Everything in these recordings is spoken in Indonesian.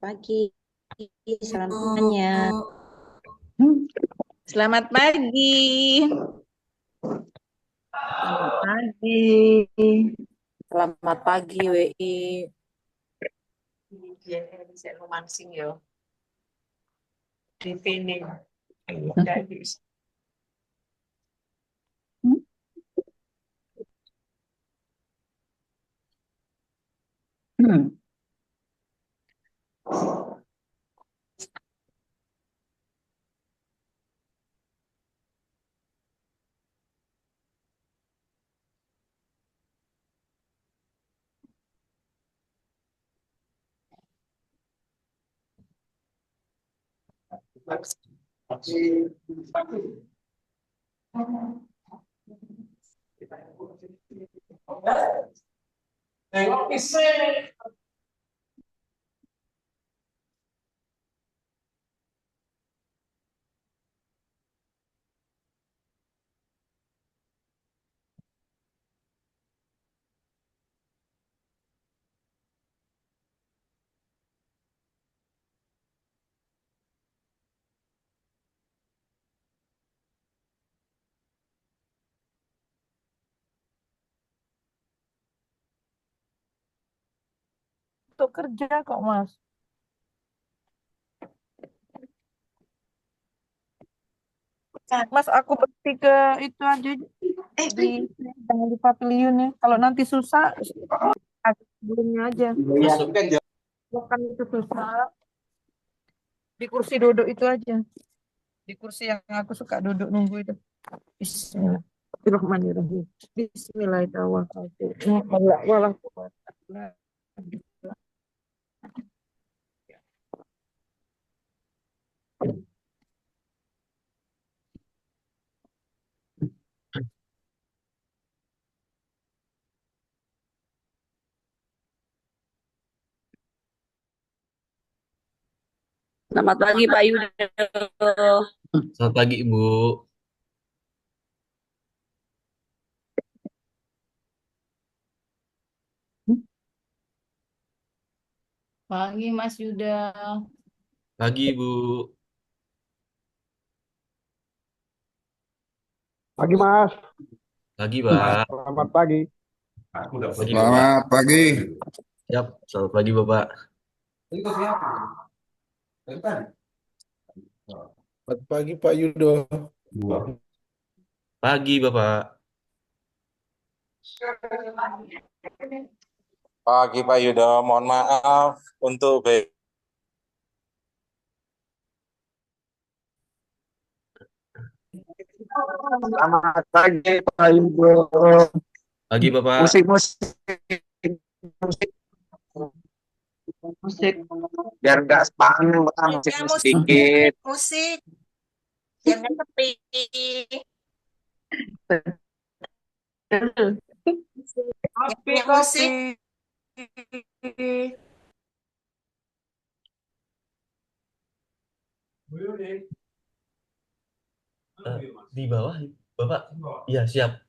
Pagi, salam semuanya. Selamat pagi. Selamat pagi. Selamat pagi, WI. Iya, bisa romansing ya. Di sini. Jadi, Tengok isi. Untuk kerja kok, Mas. Mas, aku berhenti ke itu aja di jangan di pavilion ya. Kalau nanti susah, sebelumnya aja. Bukan itu susah. Di kursi duduk itu aja. Di kursi yang aku suka duduk nunggu itu. Bismillahirrahmanirrahim. Bismillahirrahmanirrahim. Selamat pagi Pak Yudo. Selamat pagi, Ibu. Pagi Mas Yuda. Pagi, Ibu. Pagi Mas, Pagi, Pak. selamat pagi. Pagi, Bapak. Selamat pagi. Siap. Selamat pagi, Bapak. Selamat pagi Pak Yudo. Pagi, Bapak. Pagi Pak Yudo, mohon maaf untuk Selamat pagi Pak Yudo. Pagi, Bapak. Musik, musik, musik, musik. Biar nggak sepaneng, musik Ya, sedikit. musik. Jangan sepi. Yang punya musik. Di bawah, Bapak. Iya, siap.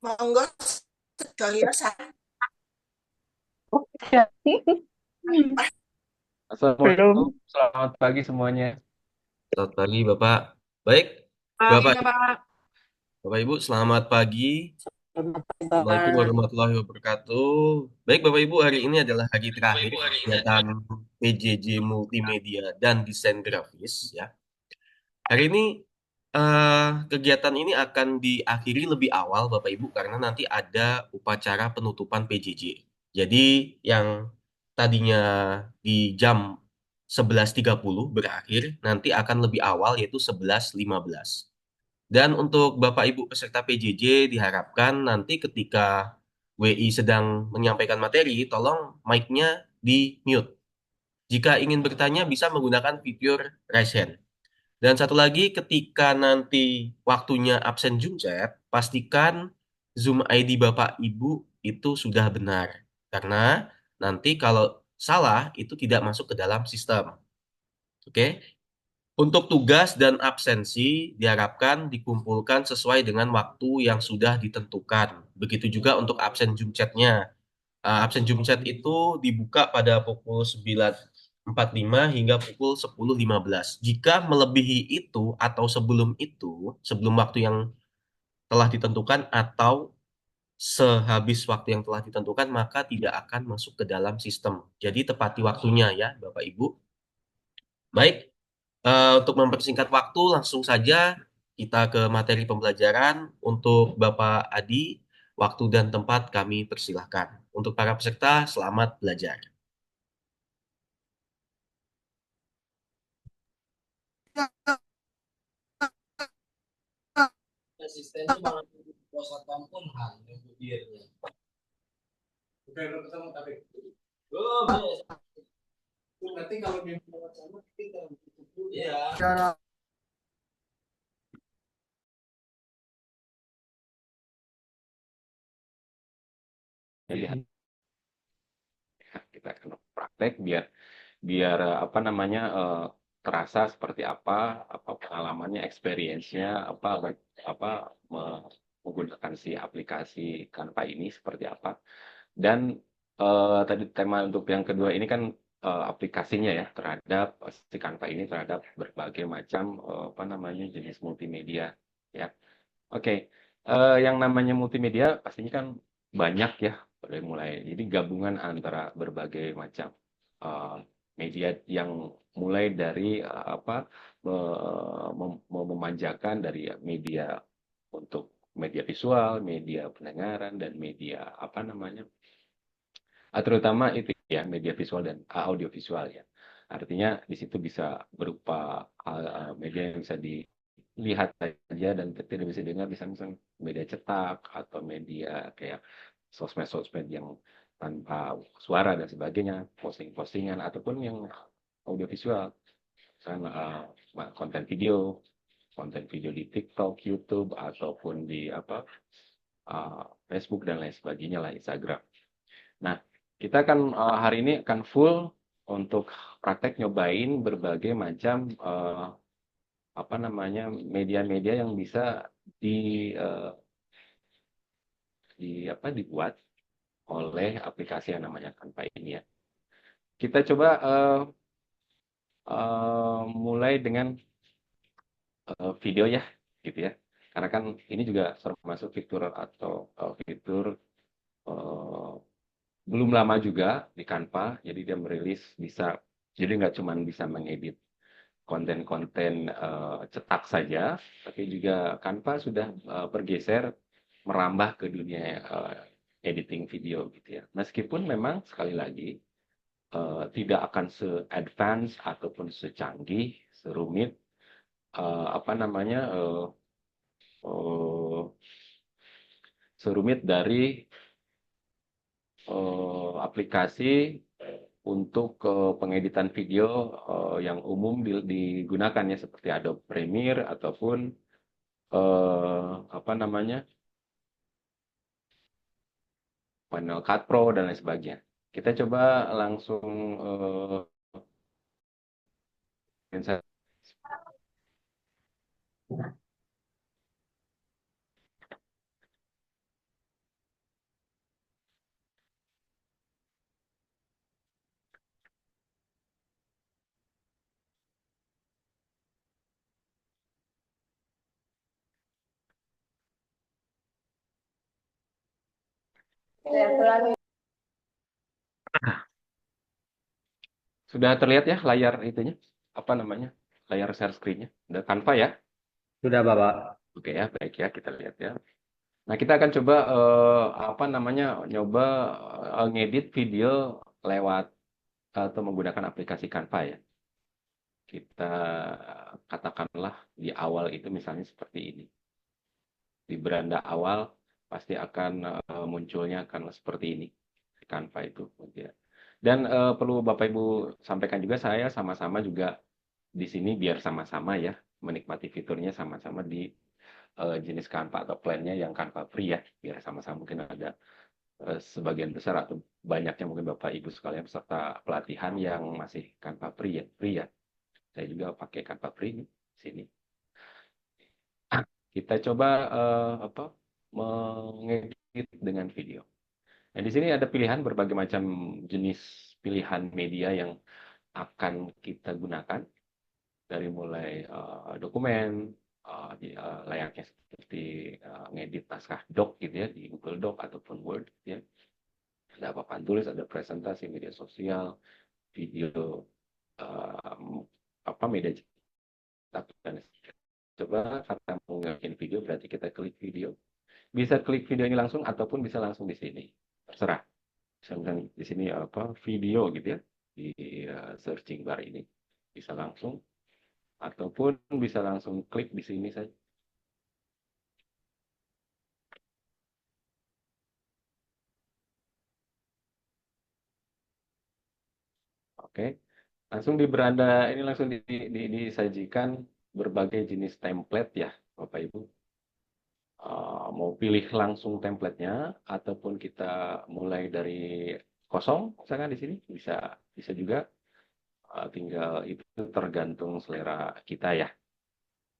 Monggo, sedaya Assalamualaikum, selamat pagi semuanya. Selamat pagi, Bapak. Baik, Bapak, Bapak Ibu, selamat pagi. Assalamualaikum warahmatullahi wabarakatuh. Baik, Bapak Ibu, hari ini adalah hari terakhir kegiatan PJJ Multimedia dan Desain Grafis, ya. Hari ini kegiatan ini akan diakhiri lebih awal, Bapak Ibu, karena nanti ada upacara penutupan PJJ. Jadi yang tadinya di jam 11.30 berakhir, nanti akan lebih awal yaitu 11.15. Dan untuk Bapak Ibu peserta PJJ diharapkan nanti ketika WI sedang menyampaikan materi, tolong mic-nya di mute. Jika ingin bertanya bisa menggunakan fitur raise hand. Dan satu lagi, ketika nanti waktunya absen Zoom chat, pastikan Zoom ID Bapak Ibu itu sudah benar. Karena nanti kalau salah, itu tidak masuk ke dalam sistem. Oke. Untuk tugas dan absensi diharapkan dikumpulkan sesuai dengan waktu yang sudah ditentukan. Begitu juga untuk absen jumchatnya. Absen jumchat itu dibuka pada pukul 9.45 hingga pukul 10.15. Jika melebihi itu atau sebelum itu, sebelum waktu yang telah ditentukan atau sehabis waktu yang telah ditentukan, maka tidak akan masuk ke dalam sistem. Jadi tepati waktunya ya, Bapak Ibu. Baik, untuk mempersingkat waktu, langsung saja kita ke materi pembelajaran. Untuk Bapak Adi, waktu dan tempat kami persilahkan. Untuk para peserta, selamat belajar. Asistennya malah puasa kampung hanya bibirnya. Bukan ketemu tapi. Oh, nanti kalau dia mau sama kita ya. Lihat kita akan praktek biar biar apa namanya terasa seperti apa pengalamannya, experience-nya, menggunakan si aplikasi Canva ini seperti apa. Dan tadi tema untuk yang kedua ini kan aplikasinya ya terhadap si Canva ini terhadap berbagai macam jenis multimedia ya. Oke, yang namanya multimedia pastinya kan banyak ya, dari mulai jadi gabungan antara berbagai macam eh, media yang mulai dari memanjakan dari media untuk media visual, media pendengaran dan media terutama itu ya media visual dan audio visual ya. Artinya di situ bisa berupa media yang bisa dilihat saja dan tidak bisa dengar, bisa misalnya media cetak atau media kayak sosmed-sosmed yang tanpa suara dan sebagainya, posting-postingan ataupun yang audio visual, misalnya konten video di TikTok, YouTube ataupun di Facebook dan lain sebagainya lah, Instagram. Nah, kita akan hari ini akan full untuk praktek nyobain berbagai macam media-media yang bisa dibuat oleh aplikasi yang namanya Canva ini ya. Kita coba mulai dengan video ya, gitu ya. Karena kan ini juga termasuk fitur fitur belum lama juga di Canva, jadi dia merilis jadi nggak cuma bisa mengedit konten-konten cetak saja, tapi juga Canva sudah bergeser merambah ke dunia editing video gitu ya. Meskipun memang sekali lagi tidak akan se-advance ataupun secanggih, serumit serumit dari aplikasi untuk pengeditan video yang umum digunakan ya, seperti Adobe Premiere ataupun Final Cut Pro dan lain sebagainya. Kita coba langsung sudah terlihat ya layar itunya, layar share screen-nya. Udah Canva ya? Sudah, Bapak. Oke ya, baik ya, kita lihat ya. Nah, kita akan coba nyoba ngedit video lewat atau menggunakan aplikasi Canva ya. Kita katakanlah di awal itu misalnya seperti ini. Di beranda awal pasti akan munculnya akan seperti ini. Canva itu ya. Dan perlu Bapak Ibu sampaikan juga, saya sama-sama juga di sini biar sama-sama ya menikmati fiturnya sama-sama di jenis Canva atau plan-nya yang Canva free ya, biar sama-sama mungkin ada sebagian besar atau banyaknya mungkin Bapak Ibu sekalian peserta pelatihan yang masih Canva free ya. Saya juga pakai Canva Free di sini. Kita coba mengedit dengan video. Nah, di sini ada pilihan berbagai macam jenis pilihan media yang akan kita gunakan, dari mulai dokumen, layaknya seperti ngedit naskah doc gitu ya, di Google Doc ataupun Word gitu ya. Ada papan tulis, ada presentasi, media sosial, video, media cetak, dan coba karena mau bikin video berarti kita klik video. Bisa klik video ini langsung ataupun bisa langsung di sini. Terserah. Misalkan di sini video gitu ya, di searching bar ini bisa langsung, ataupun bisa langsung klik di sini saja. Oke, langsung di beranda ini langsung disajikan berbagai jenis template ya, Bapak Ibu. Mau pilih langsung templatenya ataupun kita mulai dari kosong, misalkan di sini bisa juga. Tinggal itu tergantung selera kita ya.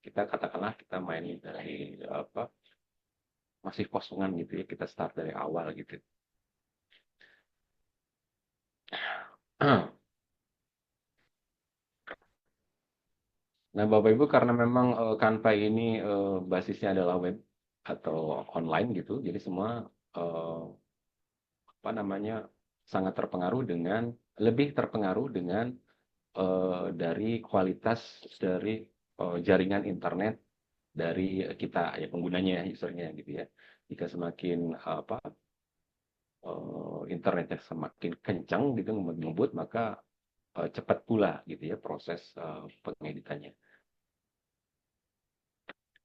Kita katakanlah kita main dari masih kosongan gitu ya, kita start dari awal gitu. Nah, Bapak Ibu, karena memang Canva ini basisnya adalah web atau online gitu, jadi semua sangat lebih terpengaruh dengan dari kualitas dari jaringan internet dari kita ya, penggunanya, usernya gitu ya. Jika semakin internetnya semakin kencang gitu ngebut, maka cepat pula gitu ya proses pengeditannya.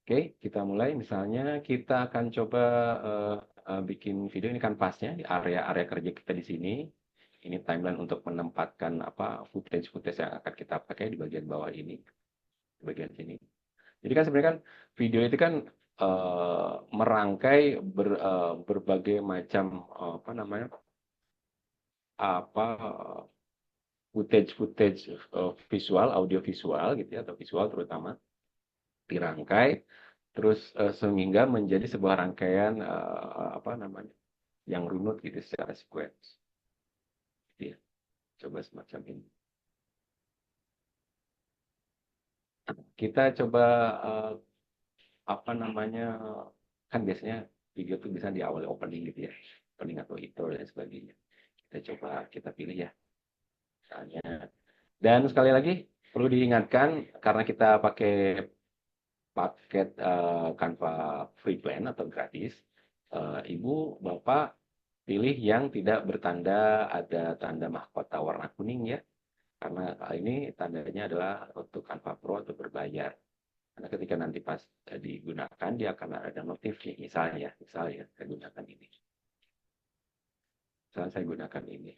Oke, kita mulai. Misalnya kita akan coba bikin video, ini kanvasnya di area kerja kita di sini. Ini timeline untuk menempatkan footage yang akan kita pakai di bagian bawah ini, di bagian sini. Jadi kan sebenarnya kan video itu kan merangkai berbagai macam footage visual, audio visual gitu ya, atau visual terutama, dirangkai terus sehingga menjadi sebuah rangkaian yang runut gitu secara sequence. Gitu ya. Coba semacam ini. Kita coba kan biasanya video itu bisa diawali opening gitu ya, opening atau intro dan sebagainya. Kita pilih ya, misalnya. Dan sekali lagi perlu diingatkan, karena kita pakai paket Canva free plan atau gratis, Ibu Bapak pilih yang tidak bertanda ada tanda mahkota warna kuning ya, karena ini tandanya adalah untuk Canva Pro atau berbayar. Karena ketika nanti pas digunakan, dia akan ada notif nih, misalnya saya gunakan ini. Misalnya saya gunakan ini.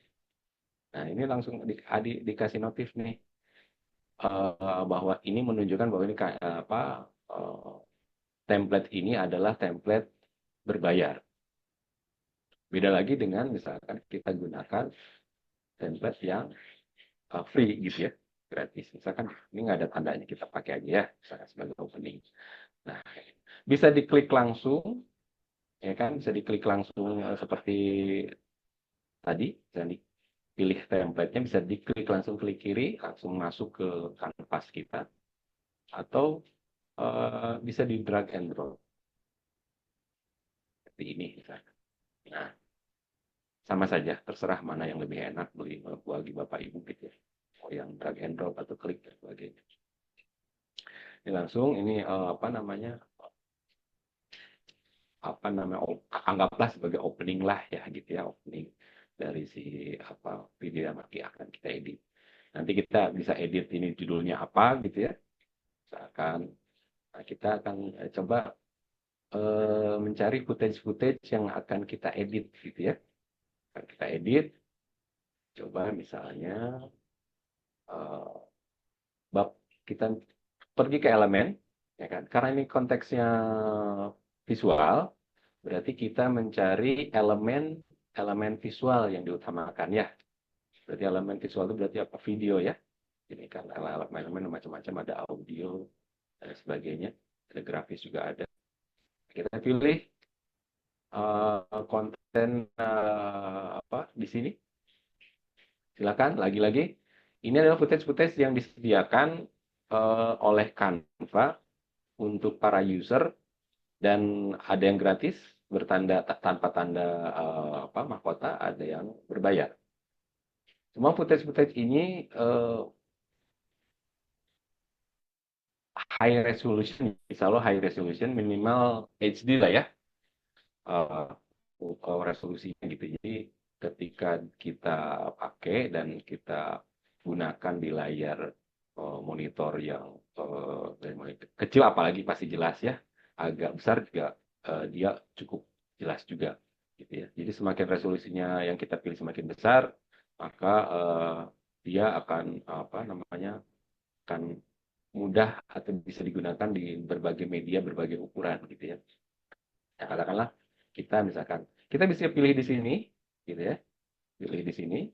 Nah, ini langsung dikasih notif nih, bahwa ini menunjukkan bahwa ini template ini adalah template berbayar. Beda lagi dengan misalkan kita gunakan template yang free gitu ya, gratis. Misalkan ini nggak ada tandanya, kita pakai aja ya, misalkan sebagai opening. Nah, bisa diklik langsung, ya kan? Bisa diklik langsung seperti tadi, bisa dipilih template-nya, bisa diklik langsung, klik kiri, langsung masuk ke kanvas kita, atau bisa di drag and drop seperti ini misalkan. Nah, sama saja, terserah mana yang lebih enak bagi Bapak Ibu gitu ya. Mau yang drag and drop atau klik dan sebagainya. Ini langsung ini anggaplah sebagai opening lah ya gitu ya, opening dari si video yang akan kita edit. Nanti kita bisa edit ini judulnya apa gitu ya. Misalkan kita akan coba mencari footage yang akan kita edit gitu ya. Akan kita edit, coba misalnya kita pergi ke elemen, ya kan? Karena ini konteksnya visual, berarti kita mencari elemen visual yang diutamakan ya. Berarti elemen visual itu berarti apa? Video ya. Ini kan alat-alat main macam-macam, ada audio dan sebagainya, ada grafis juga ada. Kita pilih konten apa di sini. Silakan lagi-lagi. Ini adalah footage-footage yang disediakan oleh Canva untuk para user dan ada yang gratis bertanda tanpa tanda apa mahkota, ada yang berbayar. Semua footage-footage ini high resolution, insya Allah high resolution minimal HD lah ya, resolusinya gitu. Jadi ketika kita pakai dan kita gunakan di layar monitor yang dari monitor kecil, apalagi pasti jelas ya, agak besar juga dia cukup jelas juga gitu ya. Jadi semakin resolusinya yang kita pilih semakin besar, maka dia akan apa namanya, akan mudah atau bisa digunakan di berbagai media, berbagai ukuran gitu ya. Nah, katakanlah kita misalkan kita bisa pilih di sini gitu ya, pilih di sini,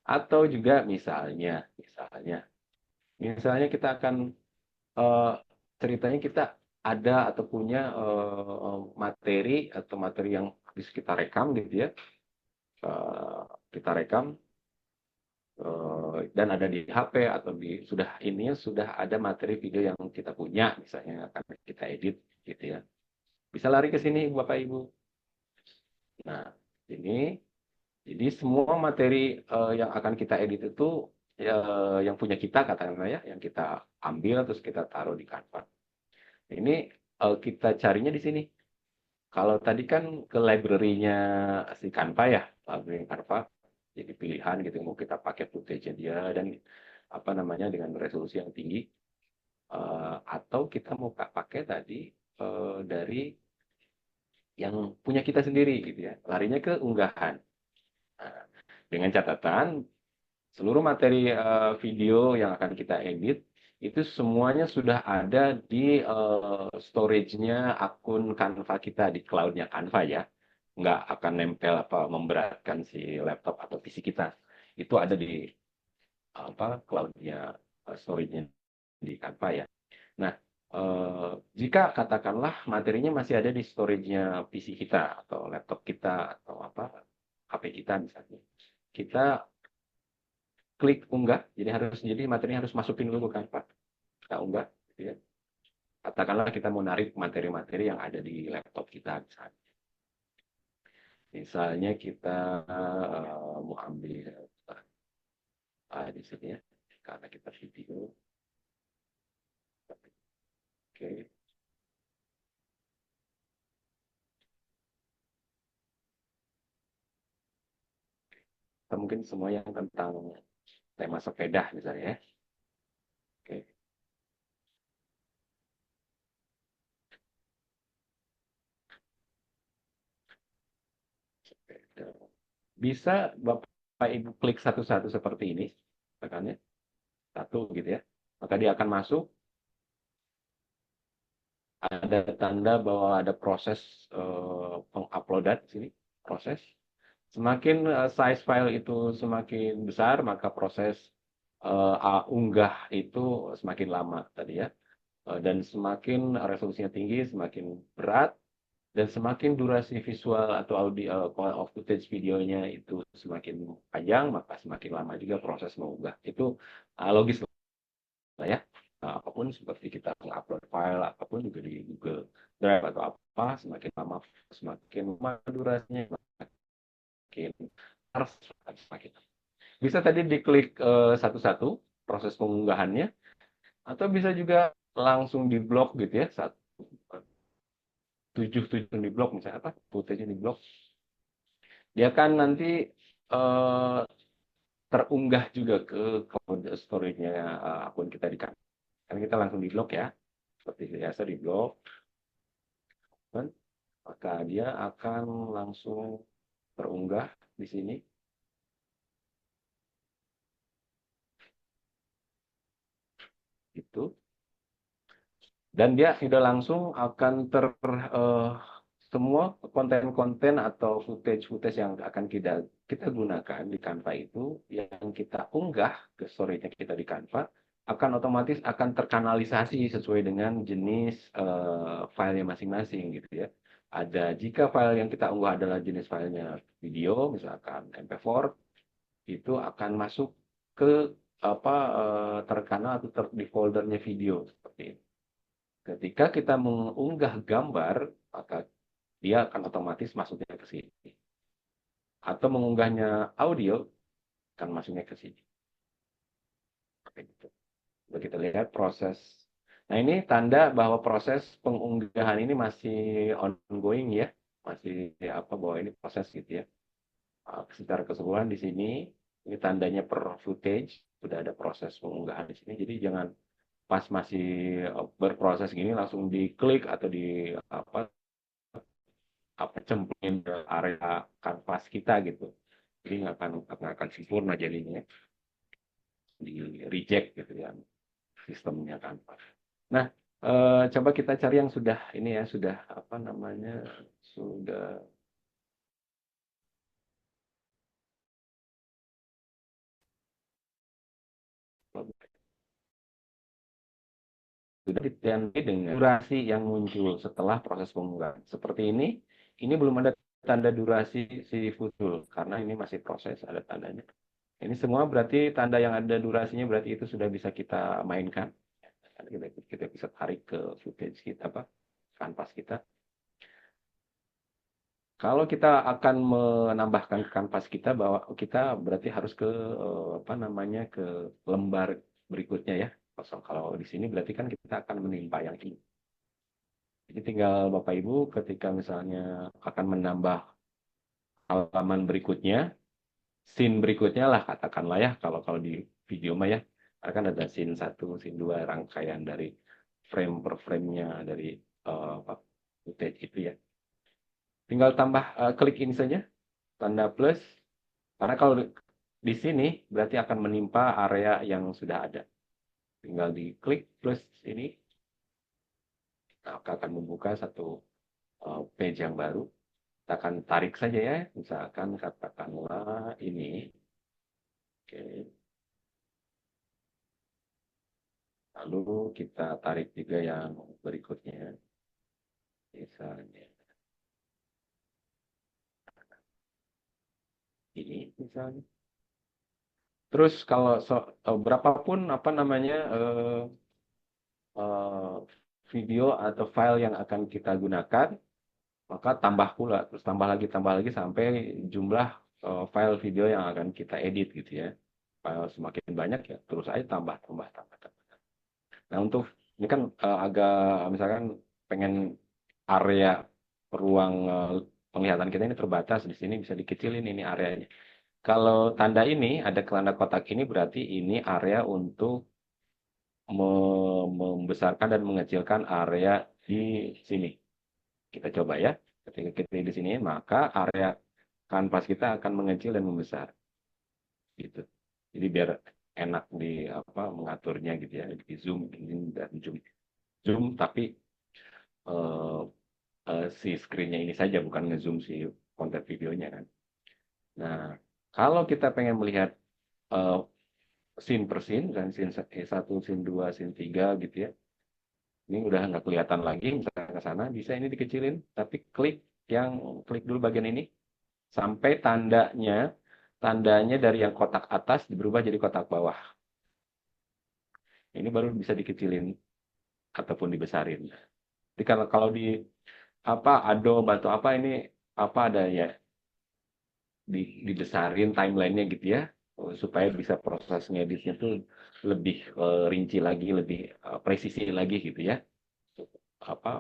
atau juga misalnya kita akan eh, ceritanya kita ada atau punya materi atau materi yang bisa kita rekam gitu ya. Kita rekam dan ada di HP atau sudah ada materi video yang kita punya, misalnya akan kita edit gitu ya. Bisa lari ke sini Bapak Ibu. Nah, ini jadi semua materi yang akan kita edit itu yang punya kita katakanlah ya, yang kita ambil terus kita taruh di Canva. Ini kita carinya di sini. Kalau tadi kan ke library-nya si Canva ya, library Canva, jadi pilihan gitu, mau kita pakai footage dia dan apa namanya dengan resolusi yang tinggi, atau kita mau pakai tadi dari yang punya kita sendiri gitu ya, larinya ke unggahan. Nah, dengan catatan seluruh materi video yang akan kita edit itu semuanya sudah ada di storage-nya akun Canva kita di cloud-nya Canva ya. Nggak akan nempel apa memberatkan si laptop atau PC kita. Itu ada di apa cloud-nya storage-nya di Canva ya. Nah, jika katakanlah materinya masih ada di storage-nya PC kita atau laptop kita atau apa HP kita misalnya, kita klik unggah. Jadi materinya harus masukin dulu kan Pak. Kita unggah gitu ya. Katakanlah kita mau narik materi-materi yang ada di laptop kita misalnya. Misalnya kita mau ambil di sini ya. Karena kita video. Oke. Atau mungkin semua yang tentang tema sepeda misalnya ya. Oke. Sepeda. Bisa Bapak Ibu klik satu-satu seperti ini, tekannya satu gitu ya, maka dia akan masuk. Ada tanda bahwa ada proses penguploadan di sini, proses. Semakin size file itu semakin besar, maka proses unggah itu semakin lama tadi ya. Dan semakin resolusinya tinggi, semakin berat, dan semakin durasi visual atau audio footage videonya itu semakin panjang, maka semakin lama juga proses mengunggah. Itu logis lah ya. Apapun seperti kita mengupload file, apapun juga di Google Drive atau apa, semakin lama, semakin lama durasinya, semakin harus semakin. Bisa tadi diklik satu-satu proses pengunggahannya, atau bisa juga langsung di blok gitu ya, tujuh di blok misalnya apa, footage di blok. Dia kan nanti eh, terunggah juga ke cloud storage-nya akun kita di kan. Kan kita langsung di blok ya, seperti biasa di blok, kan? Maka dia akan langsung terunggah di sini. Itu. Dan dia sudah langsung akan semua konten-konten atau footage-footage yang akan kita gunakan di Canva itu, yang kita unggah ke storage-nya kita di Canva, akan otomatis akan terkanalisasi sesuai dengan jenis filenya masing-masing gitu ya. Jika file yang kita unggah adalah jenis filenya video, misalkan MP4, itu akan masuk ke terkanal atau di foldernya video seperti ini. Ketika kita mengunggah gambar, maka dia akan otomatis masuknya ke sini. Atau mengunggahnya audio, akan masuknya ke sini. Seperti itu. Coba kita lihat proses. Nah, ini tanda bahwa proses pengunggahan ini masih ongoing ya. Masih bahwa ini proses gitu ya. Secara keseluruhan di sini, ini tandanya per footage, sudah ada proses pengunggahan di sini. Jadi jangan pas masih berproses gini langsung diklik atau cemplungin ke area kanvas kita gitu. Jadi nggak akan sempurna jadinya, di reject gitu ya sistemnya kanvas. Nah, coba kita cari yang sudah ini ya, sudah ditandai dengan durasi yang muncul setelah proses pengunggahan. Seperti ini belum ada tanda durasi si futul karena ini masih proses, ada tandanya. Ini semua berarti tanda yang ada durasinya berarti itu sudah bisa kita mainkan. Kita bisa tarik ke footage kita, kanvas kita. Kalau kita akan menambahkan ke kanvas kita, bahwa kita berarti harus ke ke lembar berikutnya ya. Kalau di sini berarti kan kita akan menimpa yang ini. Jadi tinggal Bapak Ibu ketika misalnya akan menambah halaman berikutnya, scene berikutnya lah katakanlah ya, kalau di video mah ya, akan ada scene 1, scene 2, rangkaian dari frame per frame-nya dari footage itu ya. Tinggal tambah klik ini saja, tanda plus, karena kalau di sini berarti akan menimpa area yang sudah ada. Tinggal diklik plus ini, maka akan membuka satu page yang baru. Kita akan tarik saja ya, misalkan katakanlah ini. Oke. Lalu kita tarik juga yang berikutnya. Misalnya ini misalnya. Terus kalau berapapun video atau file yang akan kita gunakan, maka tambah pula, terus tambah lagi sampai jumlah file video yang akan kita edit gitu ya. File semakin banyak ya, terus aja tambah. Nah, untuk ini kan agak misalkan pengen area ruang penglihatan kita ini terbatas, di sini bisa dikecilin ini areanya. Kalau tanda ini, ada tanda kotak ini berarti ini area untuk membesarkan dan mengecilkan area di sini. Kita coba ya. Ketika kita di sini, maka area kanvas kita akan mengecil dan membesar. Gitu. Jadi biar enak mengaturnya gitu ya. Di zoom ini dan zoom tapi si screen-nya ini saja, bukan nge-zoom si konten videonya kan. Nah, kalau kita pengen melihat scene per scene, dan scene 1, scene 2, scene 3 gitu ya. Ini udah nggak kelihatan lagi, misalnya ke sana, bisa ini dikecilin, tapi klik dulu bagian ini, sampai tandanya dari yang kotak atas berubah jadi kotak bawah. Ini baru bisa dikecilin ataupun dibesarin. Jadi kalau di Adobe atau ini ada ya, dibesarin timelinenya gitu ya, supaya bisa proses ngeditnya tuh lebih rinci lagi, lebih presisi lagi gitu ya,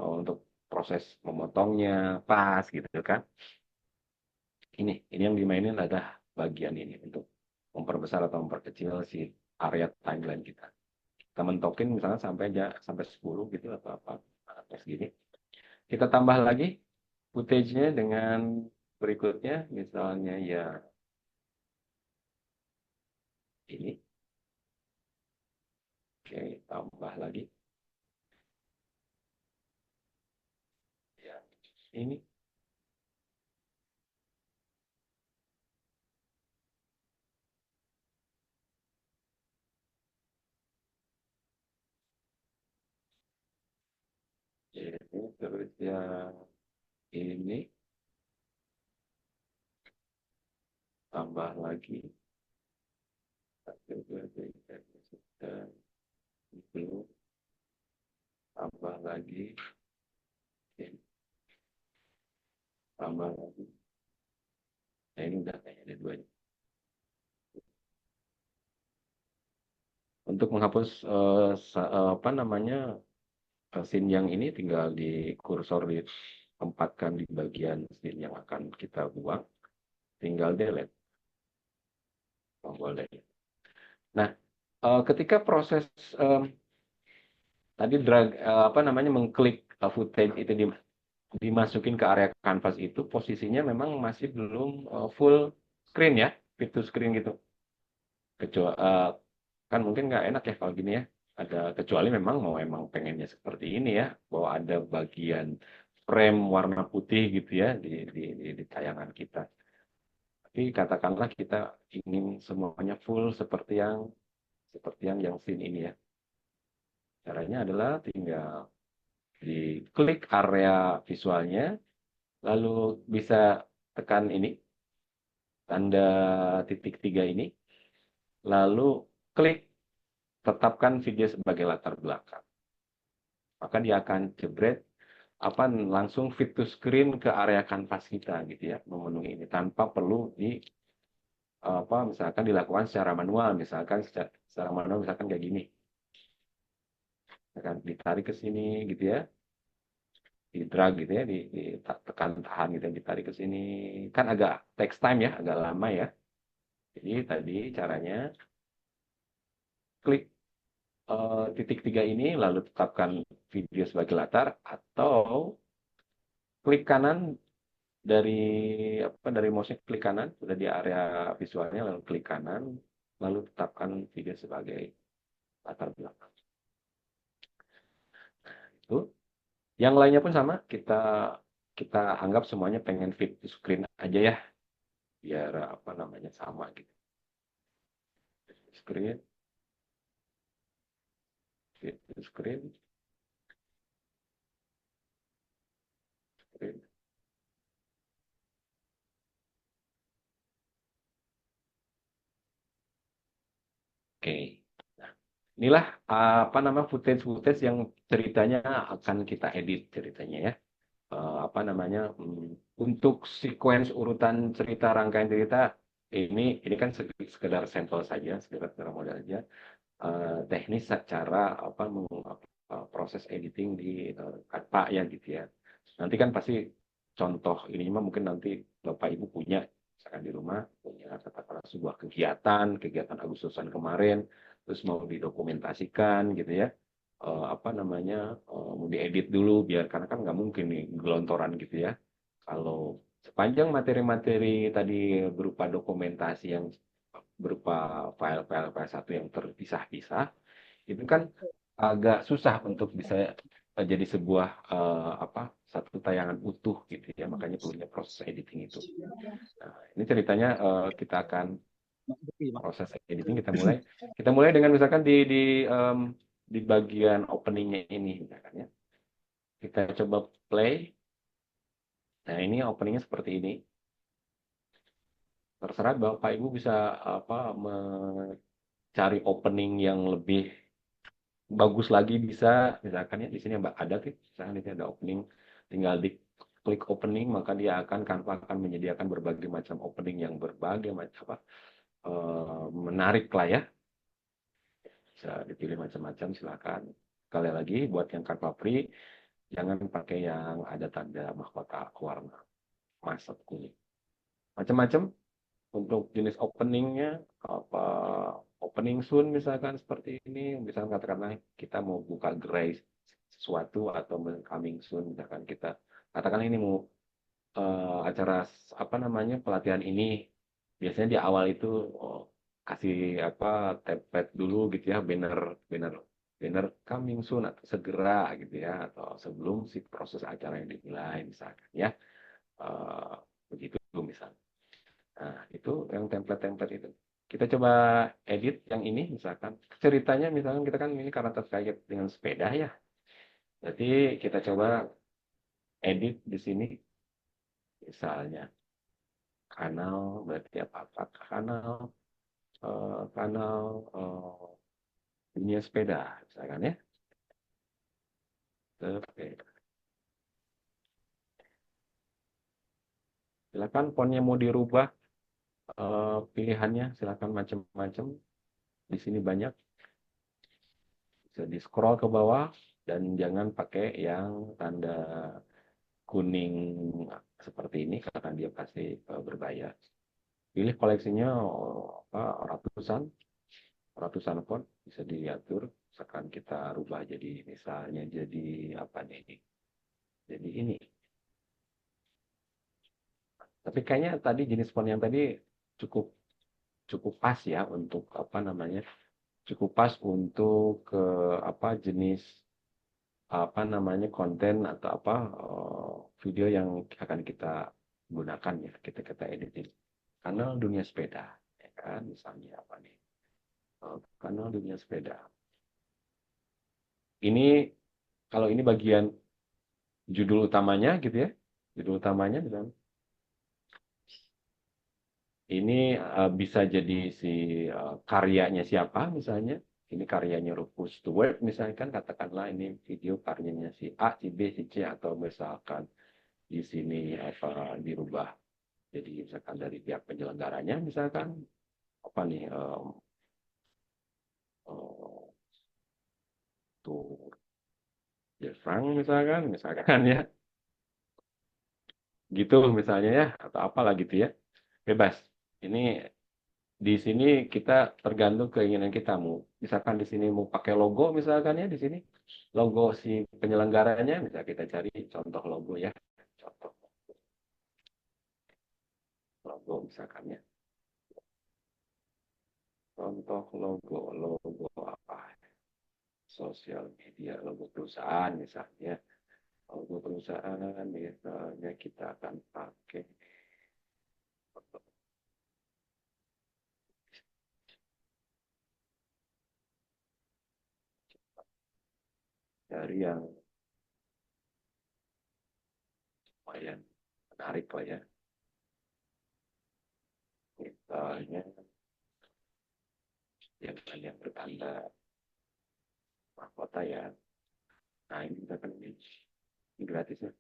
untuk proses memotongnya pas gitu kan. Ini yang dimainin adalah bagian ini untuk memperbesar atau memperkecil si area timeline kita. Kita mentokin misalnya sampai 10 gitu atau atau segini. Kita tambah lagi footage-nya dengan berikutnya, misalnya ya ini. Oke, tambah lagi. Ya, ini. Terus yang ini tambah lagi. 1, 2, 3, 4, 5, tambah lagi. Oke, tambah lagi. Nah, ini udah kayaknya ada 2. Untuk menghapus apa namanya scene yang ini tinggal di kursor ditempatkan di bagian scene yang akan kita buang, tinggal delete. Tombol delete. Nah, ketika proses tadi drag apa namanya mengklik footage itu dimasukin ke area canvas itu, posisinya memang masih belum full screen ya, fit to screen gitu. Kecuali kan mungkin nggak enak ya kalau gini ya. Ada kecuali memang mau emang pengennya seperti ini ya, bahwa ada bagian frame warna putih gitu ya di tayangan kita. Tapi katakanlah kita ingin semuanya full seperti yang scene ini ya. Caranya adalah tinggal diklik area visualnya, lalu bisa tekan ini, tanda titik 3 ini, lalu klik tetapkan video sebagai latar belakang. Maka dia akan jebret langsung fit to screen ke area kanvas kita gitu ya, memenuhi ini tanpa perlu misalkan dilakukan secara manual, misalkan secara manual misalkan kayak gini. Misalkan ditarik ke sini gitu ya. Di drag gitu ya, ditekan tahan gitu, ditarik ke sini. Kan agak takes time ya, agak lama ya. Jadi tadi caranya klik titik 3 ini, lalu tetapkan video sebagai latar, atau klik kanan dari mouse klik kanan, sudah di area visualnya, lalu klik kanan, lalu tetapkan video sebagai latar belakang. Itu. Yang lainnya pun sama, kita anggap semuanya pengen fit to screen aja ya, biar apa namanya sama gitu. Screen, fit to screen, screen. Oke. Nah, inilah apa nama footage yang ceritanya akan kita edit ceritanya ya. Apa namanya untuk sequence urutan cerita, rangkaian cerita ini kan sekedar sampel saja, sekedar model aja. Teknis secara proses editing di Canva ya gitu ya. Nanti kan pasti contoh ini mah mungkin nanti Bapak Ibu punya, misalkan di rumah punya katakanlah sebuah kegiatan Agustusan kemarin, terus mau didokumentasikan gitu ya. Apa namanya mau diedit dulu biar, karena kan nggak mungkin nih gelontoran gitu ya. Kalau sepanjang materi-materi tadi berupa dokumentasi yang berupa file-file satu yang terpisah-pisah, itu kan agak susah untuk bisa jadi sebuah satu tayangan utuh gitu ya, makanya perlunya proses editing itu. Nah, ini ceritanya kita akan proses editing, kita mulai dengan misalkan di bagian openingnya ini misalkan ya. Kita coba play. Nah, ini openingnya seperti ini. Terserah Bapak Ibu bisa mencari opening yang lebih bagus lagi, bisa misalkan ya di sini ada tuh, misalkan ini ada opening, tinggal di klik opening, maka dia Canva akan menyediakan berbagai macam opening yang berbagai macam menarik lah ya, bisa dipilih macam-macam, silakan. Sekali lagi buat yang Canva free, jangan pakai yang ada tanda mahkota warna emas atau kuning, macam-macam. Untuk jenis openingnya opening soon misalkan seperti ini, misalkan katakanlah kita mau buka gerai sesuatu atau coming soon, misalkan kita katakan ini mau acara apa namanya pelatihan ini, biasanya di awal itu kasih template dulu gitu ya, banner banner coming soon atau segera gitu ya, atau sebelum si proses acara yang dimulai misalkan ya, begitu misalnya. Nah, itu yang template-template itu. Kita coba edit yang ini, misalkan. Ceritanya, misalkan kita kan ini karena terkait dengan sepeda ya. Jadi kita coba edit di sini, misalnya kanal berarti apa? Kanal kanal dunia sepeda, misalkan ya. Sepeda. Silakan fontnya mau dirubah, pilihannya silakan macam-macam. Di sini banyak. Bisa di scroll ke bawah dan jangan pakai yang tanda kuning seperti ini karena dia pasti berbayar. Pilih koleksinya apa, ratusan font bisa diatur. Misalkan kita rubah jadi misalnya jadi apa nih? Jadi ini. Tapi kayaknya tadi jenis font yang tadi cukup cukup pas ya untuk apa namanya? Cukup pas untuk apa jenis apa namanya konten atau apa video yang akan kita gunakan ya kita editin. Kanal dunia sepeda, ya kan? Misalnya apa nih? Kanal dunia sepeda. Ini kalau ini bagian judul utamanya gitu ya, judul utamanya misalnya. Ini bisa jadi si karyanya siapa misalnya. Ini karyanya Rufus Stewart misalkan, katakanlah ini video karyanya si A, si B, si C, atau misalkan di sini apa dirubah jadi misalkan dari pihak penyelenggaranya misalkan apa nih tuh Frank misalkan ya gitu misalnya ya atau apalah gitu ya, bebas. Ini di sini kita tergantung keinginan kita, mau misalkan di sini mau pakai logo misalkan ya, di sini logo si penyelenggaranya bisa kita cari contoh logo ya, contoh logo misalkan ya, contoh logo apa, sosial media, logo perusahaan misalnya, logo perusahaan misalnya kita akan pakai dari yang lumayan menarik lah ya, misalnya yang bertanda mahkota ya. Nah ini misalkan ini gratis ya.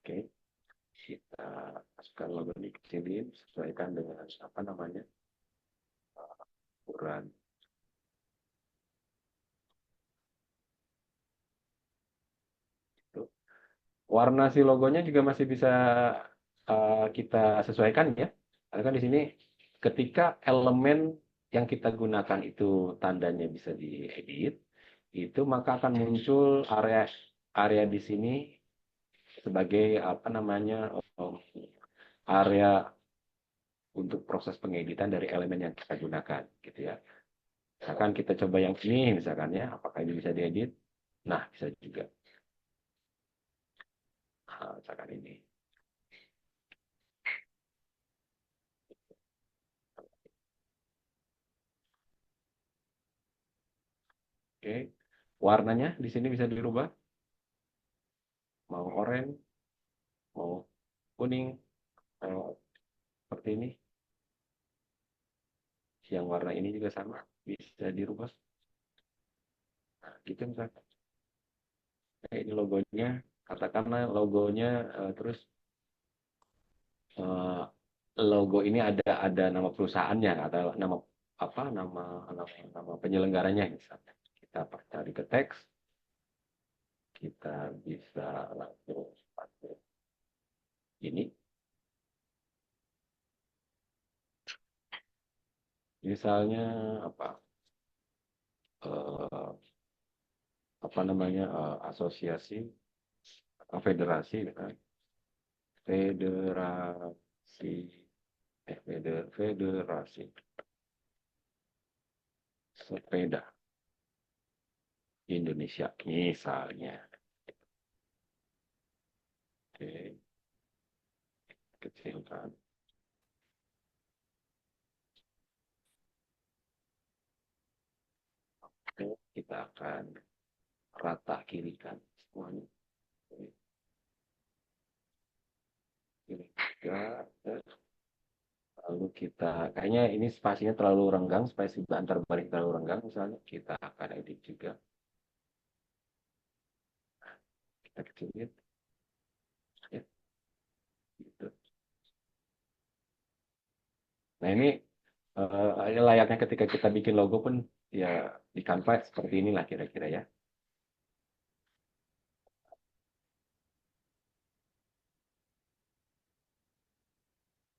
Oke, kita masukkan logo ini, kecilin, sesuaikan dengan apa namanya ukuran. Tuh. Warna si logonya juga masih bisa kita sesuaikan ya. Karena kan di sini ketika elemen yang kita gunakan itu tandanya bisa diedit, itu maka akan muncul area area di sini sebagai apa namanya area untuk proses pengeditan dari elemen yang kita gunakan gitu ya. Misalkan kita coba yang ini misalkan ya, apakah ini bisa diedit? Nah, bisa juga. Nah, misalkan ini. Oke. Warnanya di sini bisa dirubah. Mau oranye, mau kuning, seperti ini. Yang warna ini juga sama, bisa dirubah. Nah, gitu misalkan. Nah, ini logonya, katakanlah logonya terus eh, logo ini ada nama perusahaannya atau nama apa nama penyelenggaranya misalnya. Kita cari ke teks, kita bisa langsung pakai ini. Misalnya apa? Eh, apa namanya asosiasi federasi misalnya. Federasi federasi sepeda Indonesia misalnya. Oke, kecilkan. Oke, kita akan rata kirikan semuanya. juga. Lalu kita, kayaknya ini spasinya terlalu renggang, spasi antar baris terlalu renggang, misalnya kita akan edit juga. Kita kecilin. Ya, gitu. Nah ini layaknya ketika kita bikin logo pun ya di Canva seperti inilah kira-kira ya.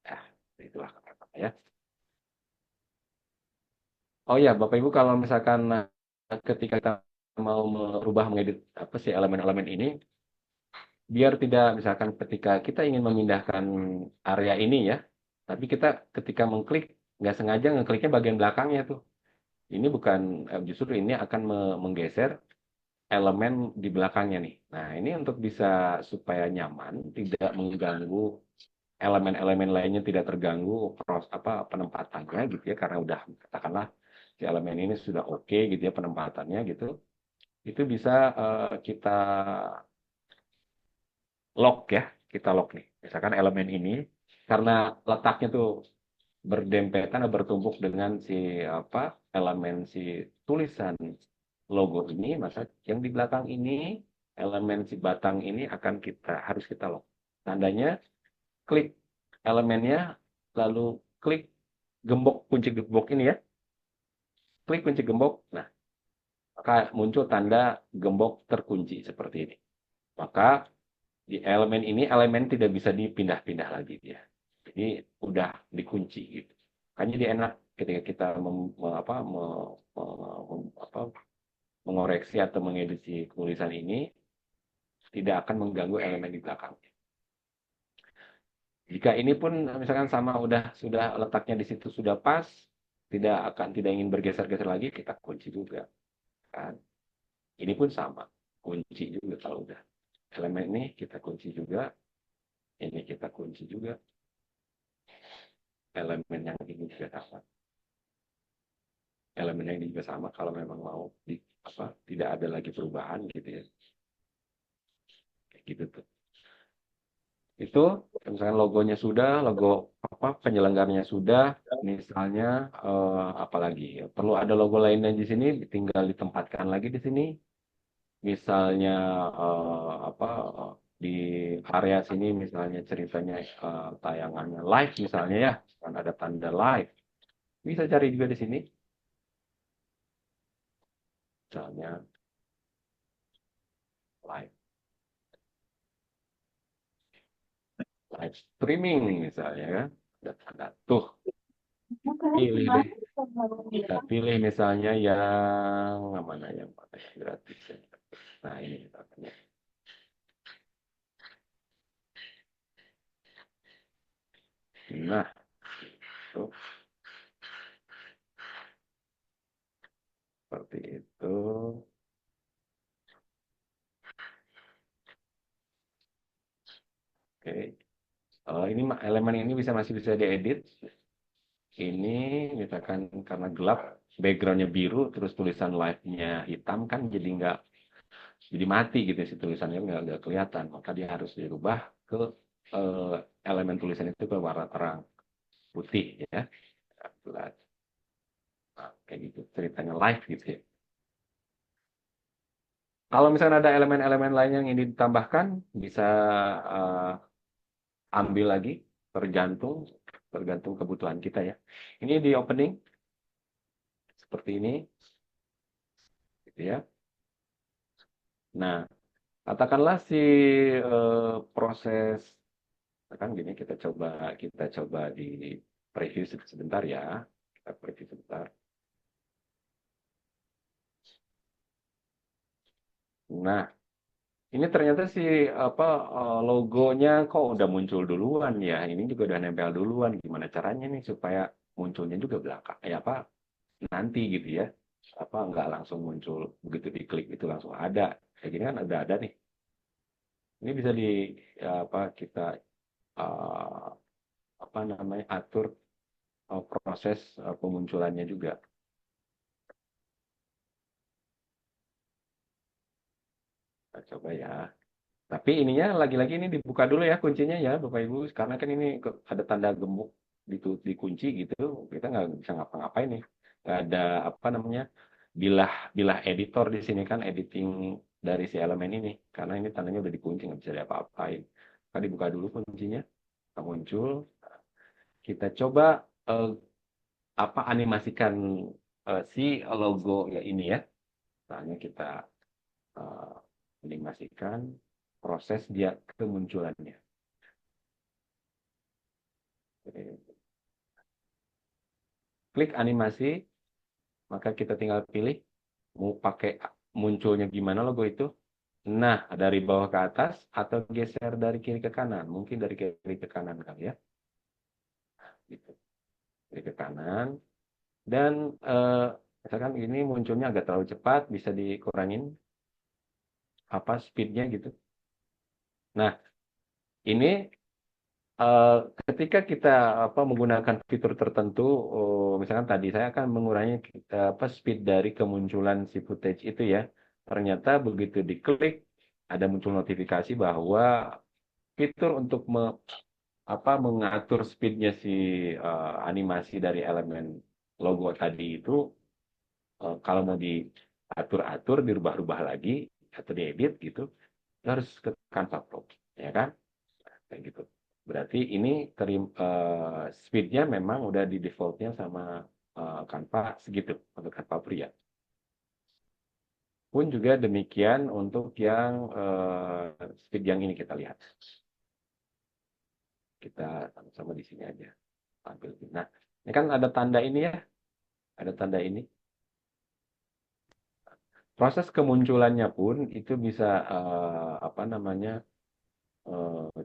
Nah, itulah kata-kata ya. Oh ya, Bapak Ibu kalau misalkan ketika kita mau merubah mengedit apa sih elemen-elemen ini, biar tidak misalkan ketika kita ingin memindahkan area ini ya, tapi kita ketika mengklik nggak sengaja ngekliknya bagian belakangnya tuh. Ini bukan justru ini akan menggeser elemen di belakangnya nih. Nah, ini untuk bisa supaya nyaman, tidak mengganggu elemen-elemen lainnya, tidak terganggu penempatannya gitu ya, karena udah katakanlah si elemen ini sudah oke gitu ya penempatannya gitu. Itu bisa kita lock ya, kita lock nih. Misalkan elemen ini karena letaknya tuh berdempetan atau bertumpuk dengan si elemen si tulisan logo ini, maka yang di belakang ini elemen si batang ini akan harus kita lock. Tandanya klik elemennya lalu klik kunci gembok ini ya. Klik kunci gembok. Nah, maka muncul tanda gembok terkunci seperti ini. Maka di elemen ini elemen tidak bisa dipindah-pindah lagi dia. Jadi udah dikunci gitu. Makanya dia enak ketika kita mengoreksi atau mengedisi tulisan ini tidak akan mengganggu elemen di belakangnya. Jika ini pun misalkan sama sudah letaknya di situ sudah pas, tidak ingin bergeser-geser lagi, kita kunci juga. Kan? Ini pun sama, kunci juga kalau udah. Elemen ini kita kunci juga, ini kita kunci juga. Elemen yang ini juga sama. Elemen yang ini juga sama kalau memang mau tidak ada lagi perubahan gitu ya. Kayak gitu tuh. Itu misalkan logonya sudah, logo penyelenggaranya sudah, misalnya apalagi ya, perlu ada logo lainnya di sini, tinggal ditempatkan lagi di sini. Misalnya di area sini misalnya ceritanya tayangannya live misalnya ya, kan ada tanda live. Bisa cari juga di sini. Misalnya live streaming misalnya kan. Ada tanda tuh. Pilih deh. Kita pilih misalnya yang mana yang gratis ya. Nah ini misalnya. Nah, itu. Seperti itu. Oke. Ini elemen ini masih bisa diedit. Ini misalkan karena gelap, backgroundnya biru, terus tulisan live-nya hitam kan jadi mati gitu si tulisannya nggak kelihatan. Maka dia harus dirubah ke elemen tulisan itu ke warna terang putih ya. Nah, kayak gitu ceritanya live gitu ya. Kalau misalnya ada elemen-elemen lain yang ini ditambahkan, bisa ambil lagi tergantung kebutuhan kita ya. Ini di opening seperti ini, gitu ya. Nah, katakanlah si proses, kan gini kita coba di preview sebentar ya, kita preview sebentar. Nah, ini ternyata si logonya kok udah muncul duluan ya. Ini juga udah nempel duluan. Gimana caranya nih supaya munculnya juga belakang nanti gitu ya. Nggak langsung muncul begitu diklik itu langsung ada. Kayak gini kan ada nih. Ini bisa kita atur proses pemunculannya juga. Kita coba ya. Tapi ininya lagi-lagi ini dibuka dulu ya kuncinya ya Bapak Ibu, karena kan ini ada tanda gembok dikunci gitu, kita nggak bisa ngapa-ngapain nih. Nggak ada apa namanya bilah bilah editor di sini kan editing dari si elemen ini, karena ini tandanya udah dikunci nggak bisa diapa-apain. Kan dibuka dulu kuncinya, muncul. Kita coba eh, apa animasikan si logo ya ini ya. Misalnya kita eh, animasikan proses dia kemunculannya. Oke. Klik animasi, maka kita tinggal pilih mau pakai munculnya gimana logo itu. Nah, dari bawah ke atas atau geser dari kiri ke kanan. Mungkin dari kiri ke kanan kali ya. Gitu. Kiri ke kanan. Dan misalkan ini munculnya agak terlalu cepat, bisa dikurangin apa speednya gitu. Nah, ini eh, ketika kita apa menggunakan fitur tertentu, misalkan tadi saya akan mengurangi apa speed dari kemunculan si footage itu ya. Ternyata begitu diklik ada muncul notifikasi bahwa fitur untuk apa mengatur speednya si animasi dari elemen logo tadi itu kalau mau diatur-atur, dirubah-rubah lagi atau diedit gitu, harus ke Canva Pro, ya kan? Kayak gitu. Berarti ini speednya memang udah di defaultnya sama Canva segitu untuk Canva pria. Pun juga demikian untuk yang speed yang ini kita lihat. Kita sama-sama di sini aja tampil. Nah, ini kan ada tanda ini ya, ada tanda ini. Proses kemunculannya pun itu bisa apa namanya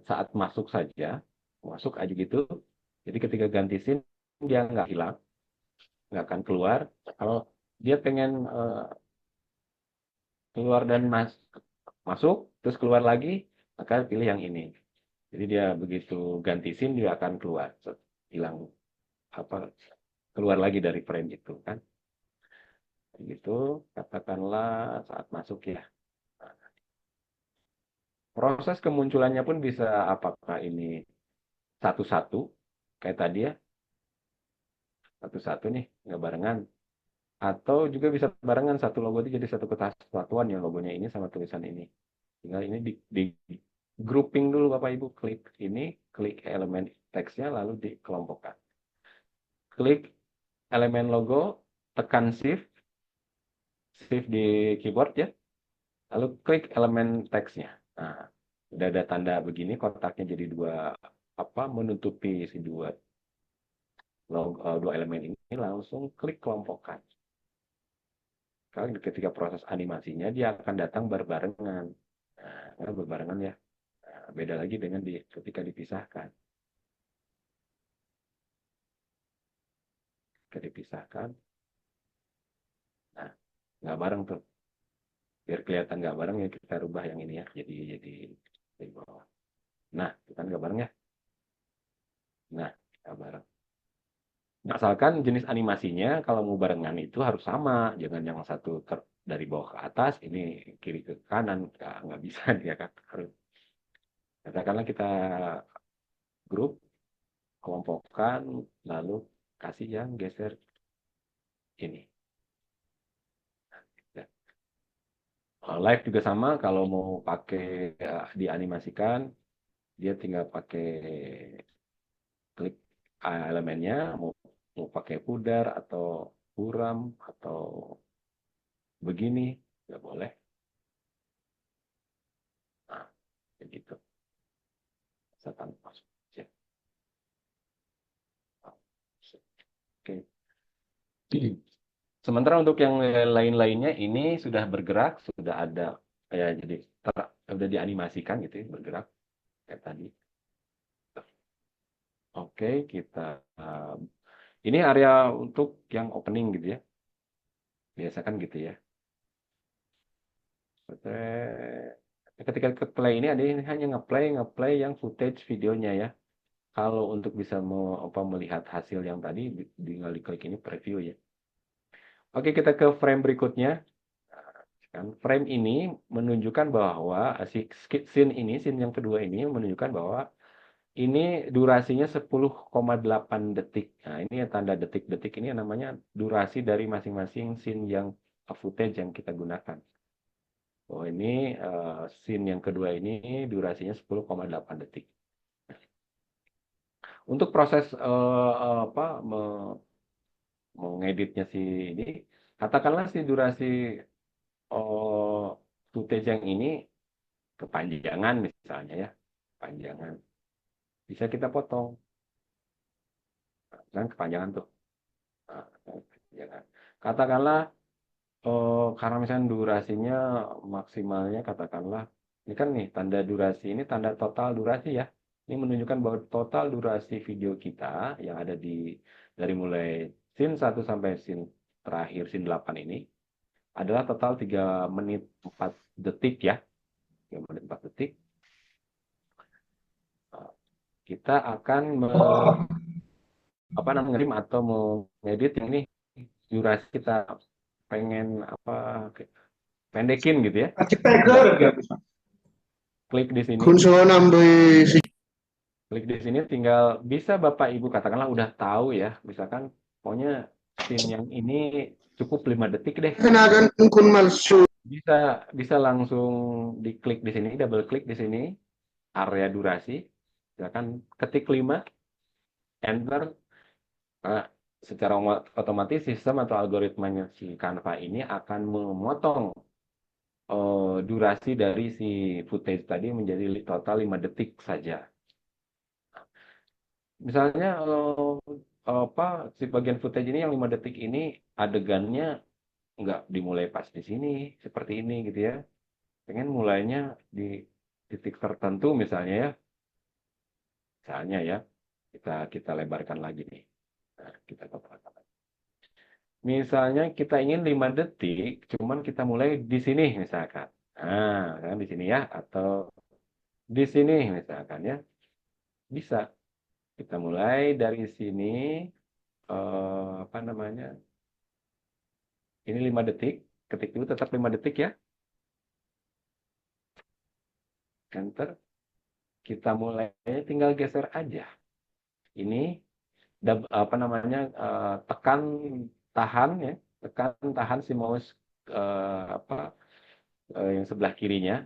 saat masuk saja, masuk aja gitu. Jadi ketika ganti SIM dia nggak hilang, nggak akan keluar. Kalau dia pengen keluar dan masuk, terus keluar lagi, maka pilih yang ini. Jadi dia begitu ganti SIM dia akan keluar, hilang apa keluar lagi dari frame itu kan. Begitu katakanlah saat masuk ya. Proses kemunculannya pun bisa apakah ini satu-satu kayak tadi ya, satu-satu nih nggak barengan, atau juga bisa barengan satu logo itu jadi satu kesatuan ya logonya ini sama tulisan ini. Tinggal ini di grouping dulu Bapak Ibu, klik ini, klik elemen teksnya lalu dikelompokkan. Klik elemen logo, tekan shift, shift di keyboard ya, lalu klik elemen teksnya. Nah, udah ada tanda begini kotaknya jadi dua apa menutupi si dua elemen ini langsung klik kelompokkan. Kalau ketika proses animasinya dia akan datang berbarengan. Nah, berbarengan ya. Nah, beda lagi dengan ketika dipisahkan. Ketika dipisahkan, nah nggak bareng tuh. Biar kelihatan nggak bareng ya kita rubah yang ini ya. Jadi bawah. Nah, kita nggak bareng ya. Nah, nggak bareng. Asalkan jenis animasinya kalau mau barengan itu harus sama, jangan yang satu dari bawah ke atas, ini kiri ke kanan, nggak bisa dia kan. Harus katakanlah kita grup, kelompokkan, lalu kasih yang geser ini. Live juga sama, kalau mau pakai dianimasikan, dia tinggal pakai klik elemennya, mau pakai pudar atau buram atau begini, nggak boleh. Nah, begitu. Setan masuk. Oke. Sementara untuk yang lain-lainnya ini sudah bergerak, sudah ada ya jadi sudah dianimasikan gitu ya, bergerak kayak tadi. Oke, kita ini area untuk yang opening gitu ya. Biasa kan gitu ya. Ketika ke play ini ada yang hanya ngeplay yang footage videonya ya. Kalau untuk bisa melihat hasil yang tadi, tinggal diklik ini preview ya. Oke, kita ke frame berikutnya. Kan frame ini menunjukkan bahwa scene yang kedua ini menunjukkan bahwa ini durasinya 10,8 detik. Nah, ini yang tanda detik-detik ini yang namanya durasi dari masing-masing scene yang footage yang kita gunakan. Oh, ini scene yang kedua ini durasinya 10,8 detik. Untuk proses mengeditnya ini, katakanlah si durasi footage yang ini kepanjangan misalnya ya, panjangan. Bisa kita potong. Kan kepanjangan tuh. Nah, kepanjangan. Katakanlah karena misalnya durasinya maksimalnya katakanlah ini kan nih tanda durasi ini tanda total durasi ya. Ini menunjukkan bahwa total durasi video kita yang ada dari mulai scene 1 sampai scene terakhir scene 8 ini adalah total 3 menit 4 detik ya. 3 menit 4 detik. Kita akan mengirim atau mengedit yang ini durasi kita pengen pendekin gitu ya. Klik di sini. Klik di sini tinggal bisa Bapak Ibu katakanlah udah tahu ya, misalkan pokoknya scene yang ini cukup 5 detik deh. Bisa langsung diklik di sini, double klik di sini area durasi. Misalkan ketik 5 enter. Nah, secara otomatis sistem atau algoritmanya si Canva ini akan memotong durasi dari si footage tadi menjadi total 5 detik saja. Misalnya si bagian footage ini yang 5 detik ini adegannya nggak dimulai pas di sini seperti ini gitu ya. Pengen mulainya di titik tertentu misalnya ya. Misalnya ya, kita lebarkan lagi nih. Nah, kita lebarkan lagi. Misalnya kita ingin 5 detik, cuman kita mulai di sini misalkan. Nah, kan di sini ya, atau di sini misalkan ya. Bisa. Kita mulai dari sini, ini 5 detik, ketik dulu tetap 5 detik ya. Enter. Kita mulai, tinggal geser aja. Ini, tekan tahan ya, tekan tahan si mouse yang sebelah kirinya,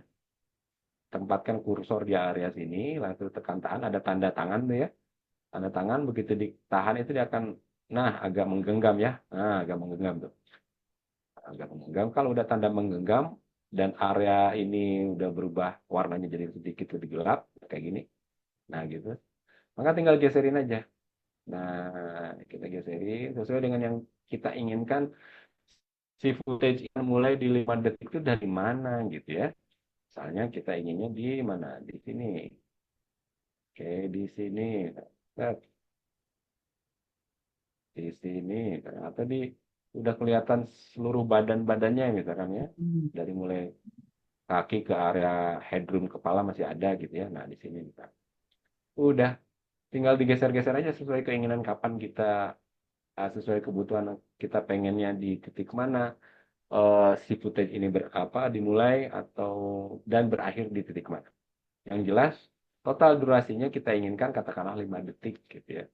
tempatkan kursor di area sini, langsung tekan tahan, ada tanda tangan tuh ya, tanda tangan begitu ditahan itu dia akan, agak menggenggam ya, agak menggenggam tuh, agak menggenggam. Kalau udah tanda menggenggam dan area ini udah berubah warnanya jadi sedikit lebih gelap kayak gini, nah gitu, maka tinggal geserin aja. Nah, kita geserin sesuai dengan yang kita inginkan. Si footage yang mulai di 5 detik itu dari mana gitu ya. Misalnya kita inginnya di mana? Di sini. Oke, di sini. Set. Di sini. Atau udah kelihatan seluruh badan-badannya misalkan ya. Dari mulai kaki ke area headroom kepala masih ada gitu ya. Nah, di sini misalkan. Udah. Tinggal digeser-geser aja sesuai keinginan kapan kita, sesuai kebutuhan kita pengennya di titik mana. Si footage ini dimulai dan berakhir di titik mana. Yang jelas total durasinya kita inginkan katakanlah 5 detik gitu ya.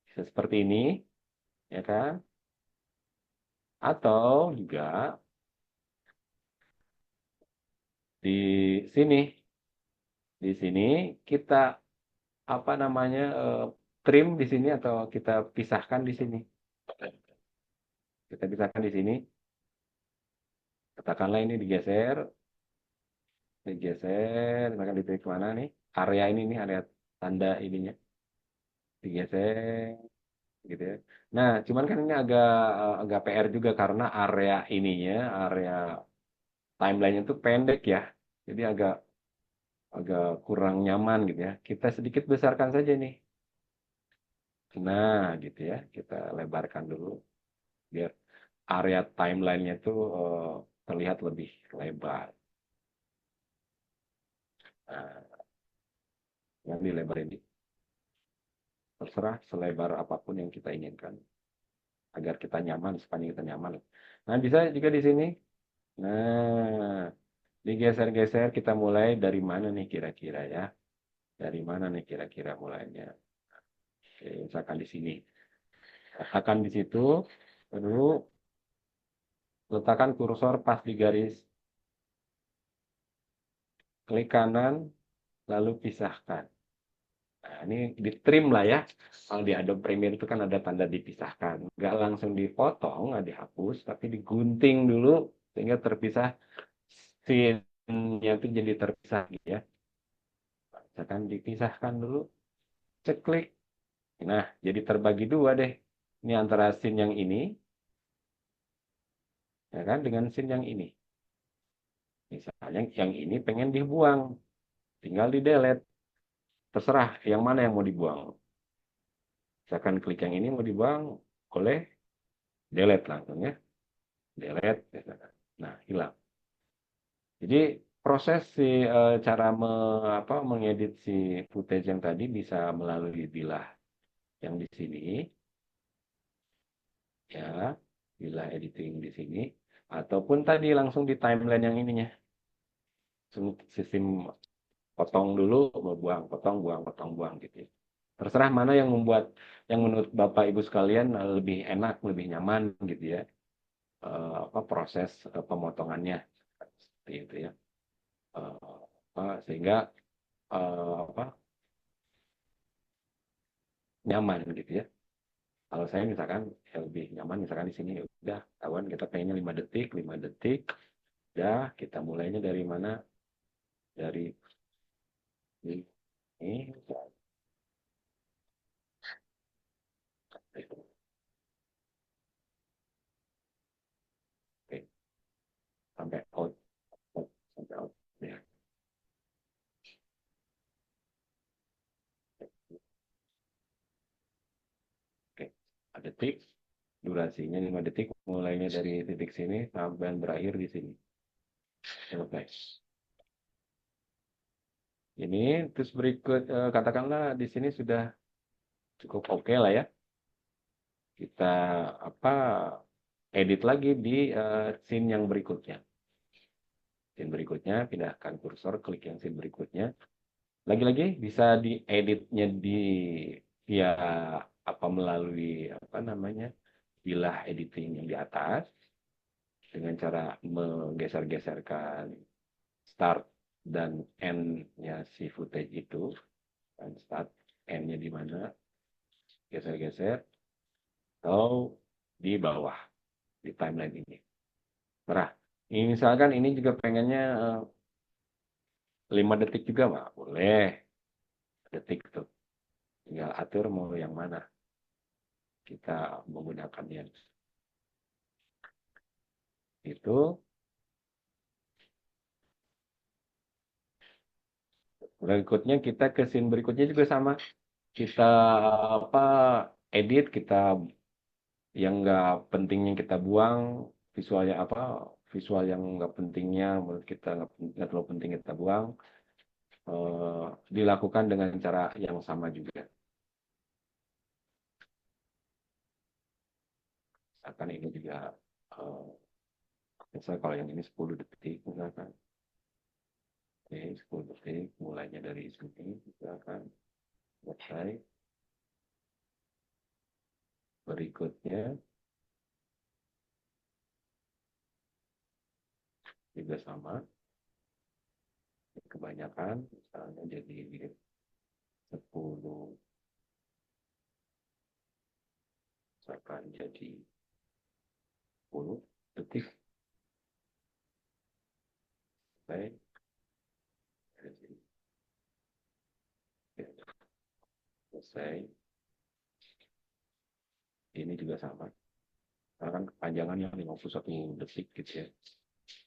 Bisa seperti ini ya kan? Atau juga di sini. Di sini kita trim di sini atau kita pisahkan di sini. Kita pisahkan di sini. Katakanlah ini digeser, misalkan di titik mana nih? Area ini nih, area tanda ininya. Digeser gitu ya. Nah, cuman kan ini agak PR juga karena area timelinenya tuh pendek ya. Jadi agak kurang nyaman gitu ya. Kita sedikit besarkan saja nih. Nah, gitu ya. Kita lebarkan dulu biar area timelinenya tuh terlihat lebih lebar. Nah, yang dilebar ini terserah selebar apapun yang kita inginkan agar kita nyaman, sepanjang kita nyaman. Nah, bisa juga di sini. Nah, digeser-geser kita mulai dari mana nih kira-kira ya? Dari mana nih kira-kira mulainya? Oke, misalkan di sini. Katakan di situ, lalu letakkan kursor pas di garis, klik kanan, lalu pisahkan. Nah, ini di trim lah ya. Kalau di Adobe Premiere itu kan ada tanda dipisahkan. Nggak langsung dipotong, nggak dihapus, tapi digunting dulu sehingga terpisah scene-nya itu jadi terpisah gitu ya. Misalkan dipisahkan dulu, cek klik. Nah, jadi terbagi dua deh. Ini antara scene yang ini, ya kan, dengan scene yang ini. Misalnya yang ini pengen dibuang, tinggal di delete. Terserah yang mana yang mau dibuang. Misalkan klik yang ini mau dibuang, boleh delete langsung ya. Delete, misalkan. Nah, hilang. Jadi proses cara mengedit si footage yang tadi bisa melalui bilah yang di sini, ya, bilah editing di sini, ataupun tadi langsung di timeline yang ininya. Sistem potong dulu, buang, potong, buang gitu ya. Terserah mana yang yang menurut Bapak Ibu sekalian lebih enak, lebih nyaman gitu ya. Proses pemotongannya seperti itu ya. Sehingga apa nyaman gitu ya. Kalau saya misalkan ya lebih nyaman misalkan di sini ya udah kawan kita pengennya 5 detik, 5 detik. Ya, kita mulainya dari mana? Dari ini. Oke, sampai out, sampai out ya. Oke, 5 detik. Durasinya 5 detik mulainya dari titik sini sampai berakhir di sini. Selesai. Ini terus berikut katakanlah di sini sudah cukup oke lah ya. Kita apa edit lagi di scene yang berikutnya. Scene berikutnya pindahkan kursor klik yang scene berikutnya. Lagi-lagi bisa dieditnya via melalui bilah editing yang di atas dengan cara menggeser-geserkan start dan end-nya si footage itu. Dan start end-nya di mana? Geser-geser atau di bawah di timeline ini. Nah, ini misalkan ini juga pengennya 5 detik juga, Pak. Boleh. Detik tuh. Tinggal atur mau yang mana. Kita menggunakannya. Itu. Berikutnya kita ke scene berikutnya juga sama. Kita apa edit, kita yang nggak pentingnya kita buang, visualnya visual yang nggak pentingnya menurut kita nggak terlalu penting kita buang. Dilakukan dengan cara yang sama juga. Misalkan ini juga misalnya kalau yang ini 10 detik misalkan. Oke, 10 detik mulainya dari sini misalkan selesai. Berikutnya juga sama. Kebanyakan misalnya jadi 10 misalkan jadi 10 detik. Baik. Selesai. Ini juga sama. Karena kan kepanjangannya 51 detik gitu ya.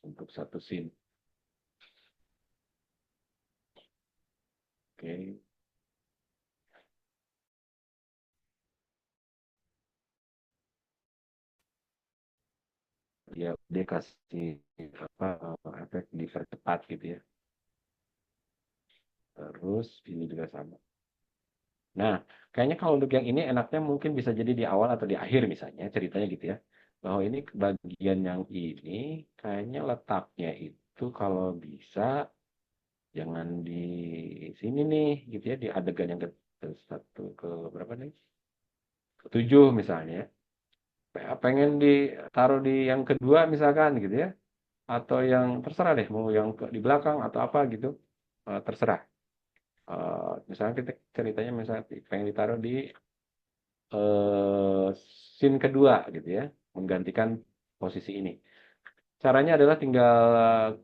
Untuk satu scene. Oke. Dia kasih efek dipercepat gitu ya. Terus ini juga sama. Nah, kayaknya kalau untuk yang ini enaknya mungkin bisa jadi di awal atau di akhir misalnya ceritanya gitu ya. bahwa ini bagian yang ini kayaknya letaknya itu kalau bisa jangan di sini nih, gitu ya, di adegan yang ke satu ke berapa nih? Ketujuh misalnya. Pengen ditaruh di yang kedua misalkan gitu ya, atau yang terserah deh, mau yang di belakang atau apa gitu. Terserah. Misalnya kita ceritanya misalnya pengen ditaruh di scene kedua gitu ya, menggantikan posisi ini. Caranya adalah tinggal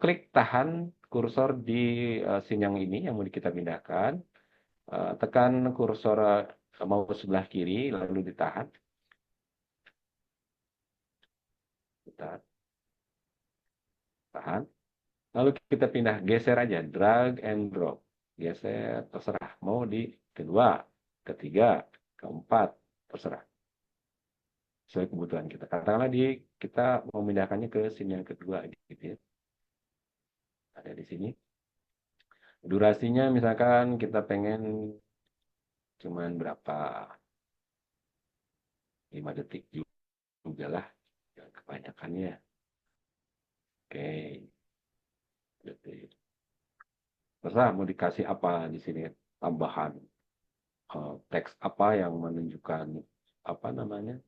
klik tahan kursor di scene yang ini yang mau kita pindahkan, tekan kursor mouse sebelah kiri lalu ditahan. Ditahan, tahan. Lalu kita pindah, geser aja, drag and drop. Geser, terserah. Mau di kedua, ketiga, keempat, terserah. Sesuai kebutuhan kita. Katakanlah kita mau memindahkannya ke scene yang kedua gitu ya. Ada di sini. Durasinya misalkan kita pengen cuman berapa? 5 detik juga lah. Kebanyakannya. Oke. Detik. Terserah mau dikasih apa di sini. Tambahan. Teks apa yang menunjukkan apa namanya?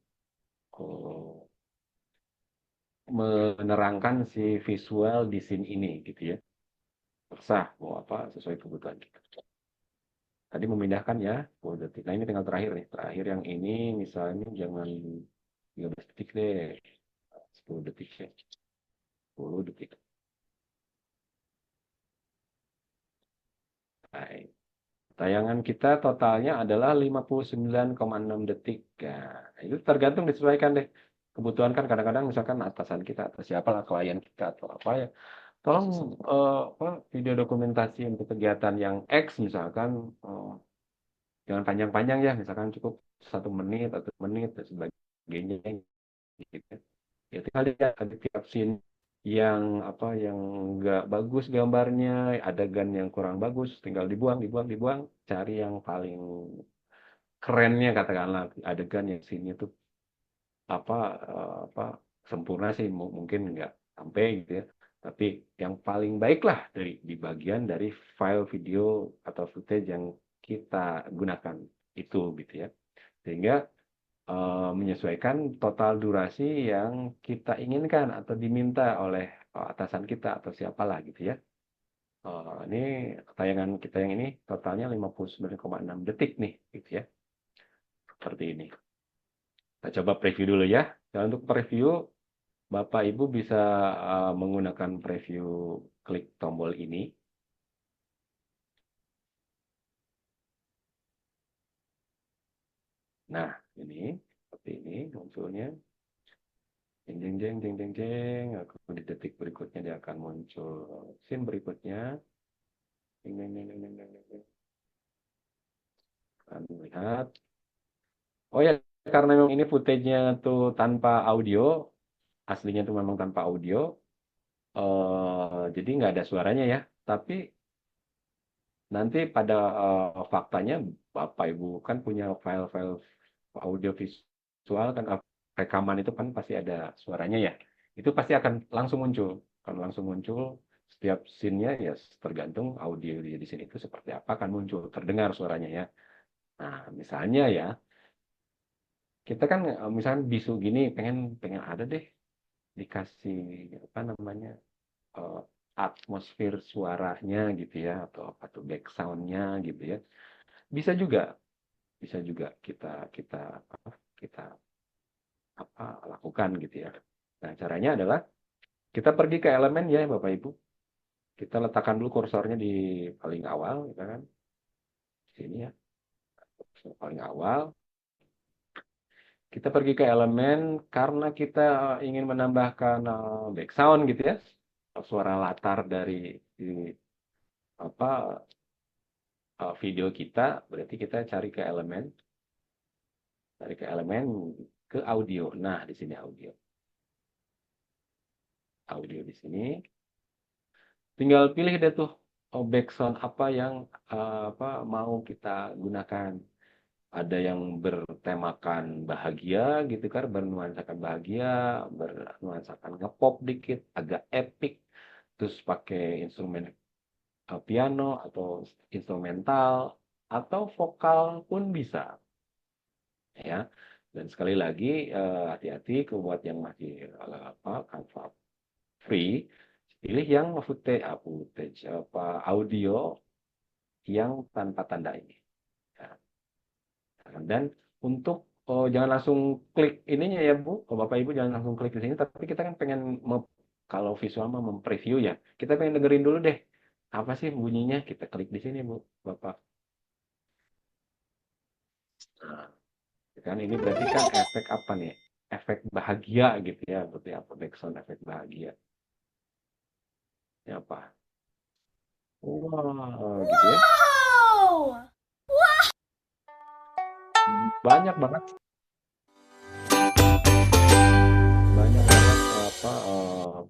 Menerangkan si visual di scene ini gitu ya. Terserah mau apa sesuai kebutuhan kita. Tadi memindahkan ya 10 detik. Nah ini tinggal terakhir nih. Terakhir yang ini misalnya jangan 15 detik deh. 10 detik ya. 10 detik. Baik. Tayangan kita totalnya adalah 59,6 detik. Nah, itu tergantung disesuaikan deh. Kebutuhan kan kadang-kadang misalkan atasan kita atau siapa lah klien kita atau apa ya. Tolong apa, video dokumentasi untuk kegiatan yang X misalkan jangan panjang-panjang ya, misalkan cukup 1 menit atau menit dan sebagainya gitu. Ya tinggal lihat ada tiap scene yang apa yang nggak bagus gambarnya, adegan yang kurang bagus, tinggal dibuang, dibuang, dibuang, cari yang paling kerennya katakanlah adegan yang scene itu apa sempurna sih mungkin nggak sampai gitu ya, tapi yang paling baik lah di bagian dari file video atau footage yang kita gunakan itu gitu ya, sehingga menyesuaikan total durasi yang kita inginkan atau diminta oleh atasan kita atau siapalah gitu ya. Ini tayangan kita yang ini totalnya 59,6 detik nih gitu ya, seperti ini. Kita coba preview dulu ya. Dan untuk preview, Bapak Ibu bisa menggunakan preview, klik tombol ini. Nah, ini seperti ini munculnya. Jeng jeng jeng jeng jeng jeng. Di detik berikutnya dia akan muncul scene berikutnya. Jeng jeng jeng jeng jeng jeng jeng. Akan lihat. Oh ya, karena memang ini footage-nya tuh tanpa audio, aslinya tuh memang tanpa audio, jadi nggak ada suaranya ya. Tapi nanti pada faktanya Bapak Ibu kan punya file-file audio visual kan, rekaman itu kan pasti ada suaranya ya. Itu pasti akan langsung muncul. Akan langsung muncul setiap scene-nya ya, tergantung audio di sini itu seperti apa akan muncul, terdengar suaranya ya. Nah, misalnya ya, kita kan misalnya bisu gini pengen pengen ada deh dikasih apa namanya eh, atmosfer suaranya gitu ya, atau apa tuh back sound-nya gitu ya. Bisa juga bisa juga kita kita kita apa lakukan gitu ya. Nah, caranya adalah kita pergi ke elemen ya Bapak Ibu. Kita letakkan dulu kursornya di paling awal, gitu kan. Sini ya, paling awal. Kita pergi ke elemen karena kita ingin menambahkan background gitu ya, suara latar dari apa video kita. Berarti kita cari ke elemen ke audio. Nah, di sini audio. Audio di sini. Tinggal pilih deh tuh background apa yang apa mau kita gunakan. ada yang bertemakan bahagia gitu kan, bernuansakan bahagia, bernuansakan ngepop dikit, agak epic, terus pakai instrumen piano atau instrumental atau vokal pun bisa ya. Dan sekali lagi hati-hati ke buat yang masih apa Canva free, pilih yang footage apa audio yang tanpa tanda ini. Ya. Dan untuk jangan langsung klik ininya ya Bu, Bapak Ibu jangan langsung klik di sini, tapi kita kan pengen kalau visual mah mempreview ya, kita pengen dengerin dulu deh apa sih bunyinya, kita klik di sini Bu, Bapak. Nah, kan ini berarti kan efek apa nih? Efek bahagia gitu ya, berarti apa background efek bahagia? Ini apa? Wah, gitu ya. Banyak banget, banyak banget apa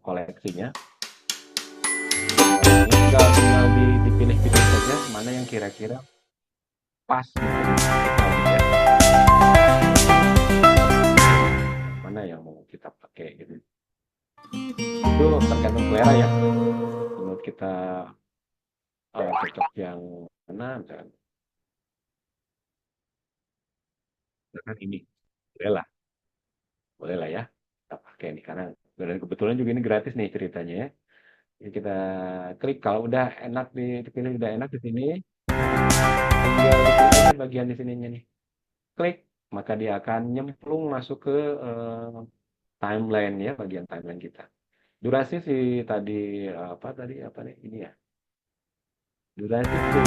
koleksinya. Tinggal dipilih-pilih saja mana yang kira-kira pas gitu kita gitu ya. Mana yang mau kita pakai gitu. Itu tergantung selera ya. Menurut kita cocok yang mana misalkan. Misalkan ini. Boleh lah ya. Kita pakai nih karena dan kebetulan juga ini gratis nih ceritanya ya. Jadi kita klik kalau udah enak dipilih udah enak di sini, tinggal diklik aja bagian di sininya nih. Klik, maka dia akan nyemplung masuk ke timeline ya, bagian timeline kita. Durasi sih tadi apa nih ini ya. Durasi sih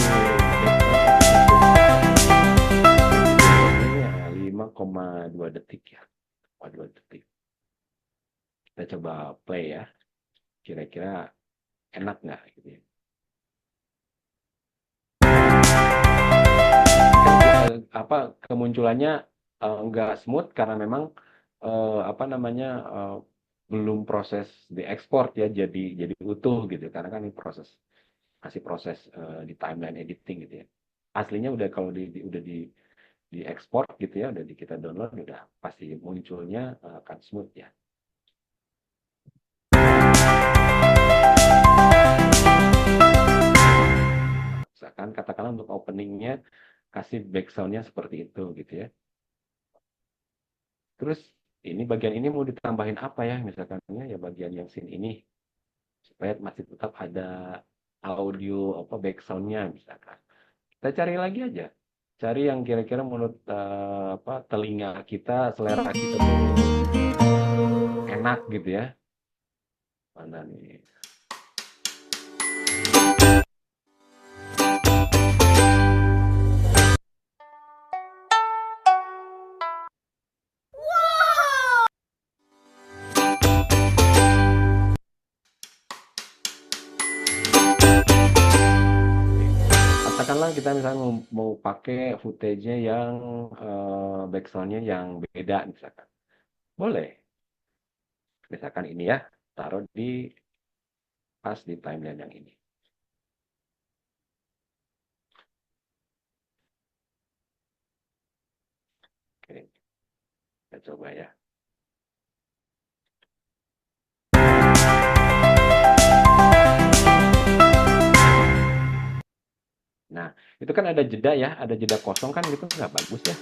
ini 5,2 detik ya. 5,2 detik. Kita coba play ya. Kira-kira enak nggak gitu ya. Apa kemunculannya nggak smooth karena memang apa namanya belum proses diekspor ya jadi utuh gitu karena kan ini masih proses di timeline editing gitu ya. Aslinya udah kalau udah diekspor gitu ya, udah kita download udah pasti munculnya akan smooth ya. Misalkan katakanlah untuk openingnya kasih backgroundnya seperti itu gitu ya. Terus ini bagian ini mau ditambahin apa ya misalkan ya bagian yang scene ini supaya masih tetap ada audio apa backsoundnya misalkan. Kita cari lagi aja, cari yang kira-kira menurut apa telinga kita, selera kita tuh enak gitu ya. Mana nih? Katakanlah kita misalnya mau pakai footage-nya yang backsound-nya yang beda misalkan. Boleh. Misalkan ini ya, taruh di pas di timeline yang ini. Oke. Kita coba ya. Nah, itu kan ada jeda ya, ada jeda kosong kan gitu nggak bagus ya.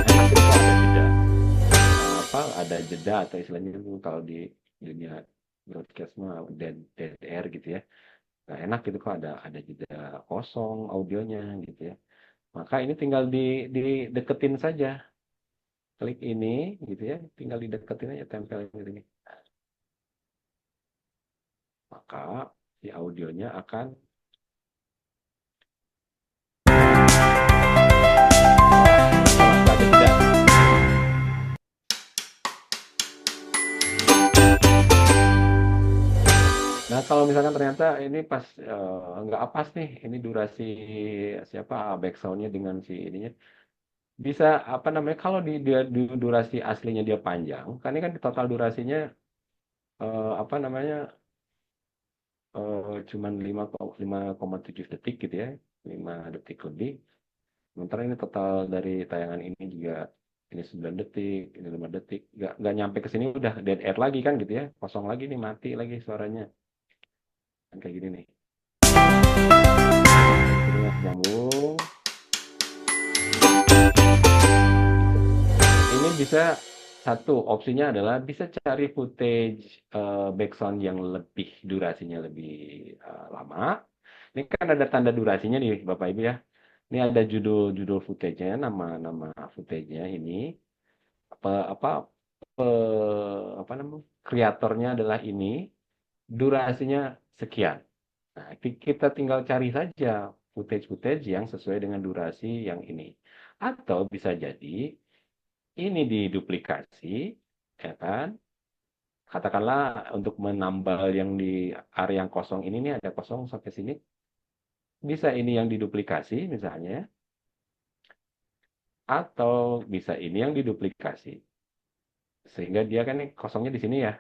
Enak itu kalau ada jeda. Apa ada jeda atau istilahnya itu kalau di dunia broadcast mah dead air gitu ya. Nah, enak gitu kok ada jeda kosong audionya gitu ya. Maka ini tinggal dideketin saja. Klik ini gitu ya, tinggal dideketin aja tempel ini. Maka si audionya akan ada jeda. Nah, kalau misalkan ternyata ini pas nggak pas nih, ini durasi siapa backsoundnya dengan si ininya bisa apa namanya kalau di durasi aslinya dia panjang, kan ini kan total durasinya apa namanya cuman 5,7 detik gitu ya, 5 detik lebih. Sementara ini total dari tayangan ini juga ini 9 detik, ini 5 detik, nggak nyampe ke sini udah dead air lagi kan gitu ya, kosong lagi nih, mati lagi suaranya, kan kayak gini nih. Ini nyambung. Ini bisa satu opsinya adalah bisa cari footage background yang lebih durasinya lebih lama. Ini kan ada tanda durasinya nih Bapak Ibu ya. Ini ada judul footage-nya, nama footage-nya ini apa apa namanya? Kreatornya adalah ini, durasinya sekian. Nah, kita tinggal cari saja footage-footage yang sesuai dengan durasi yang ini. Atau bisa jadi ini diduplikasi, ya kan? Katakanlah untuk menambal yang di area yang kosong ini nih ada kosong sampai sini. Bisa ini yang diduplikasi misalnya, atau bisa ini yang diduplikasi. Sehingga dia kan nih kosongnya di sini ya.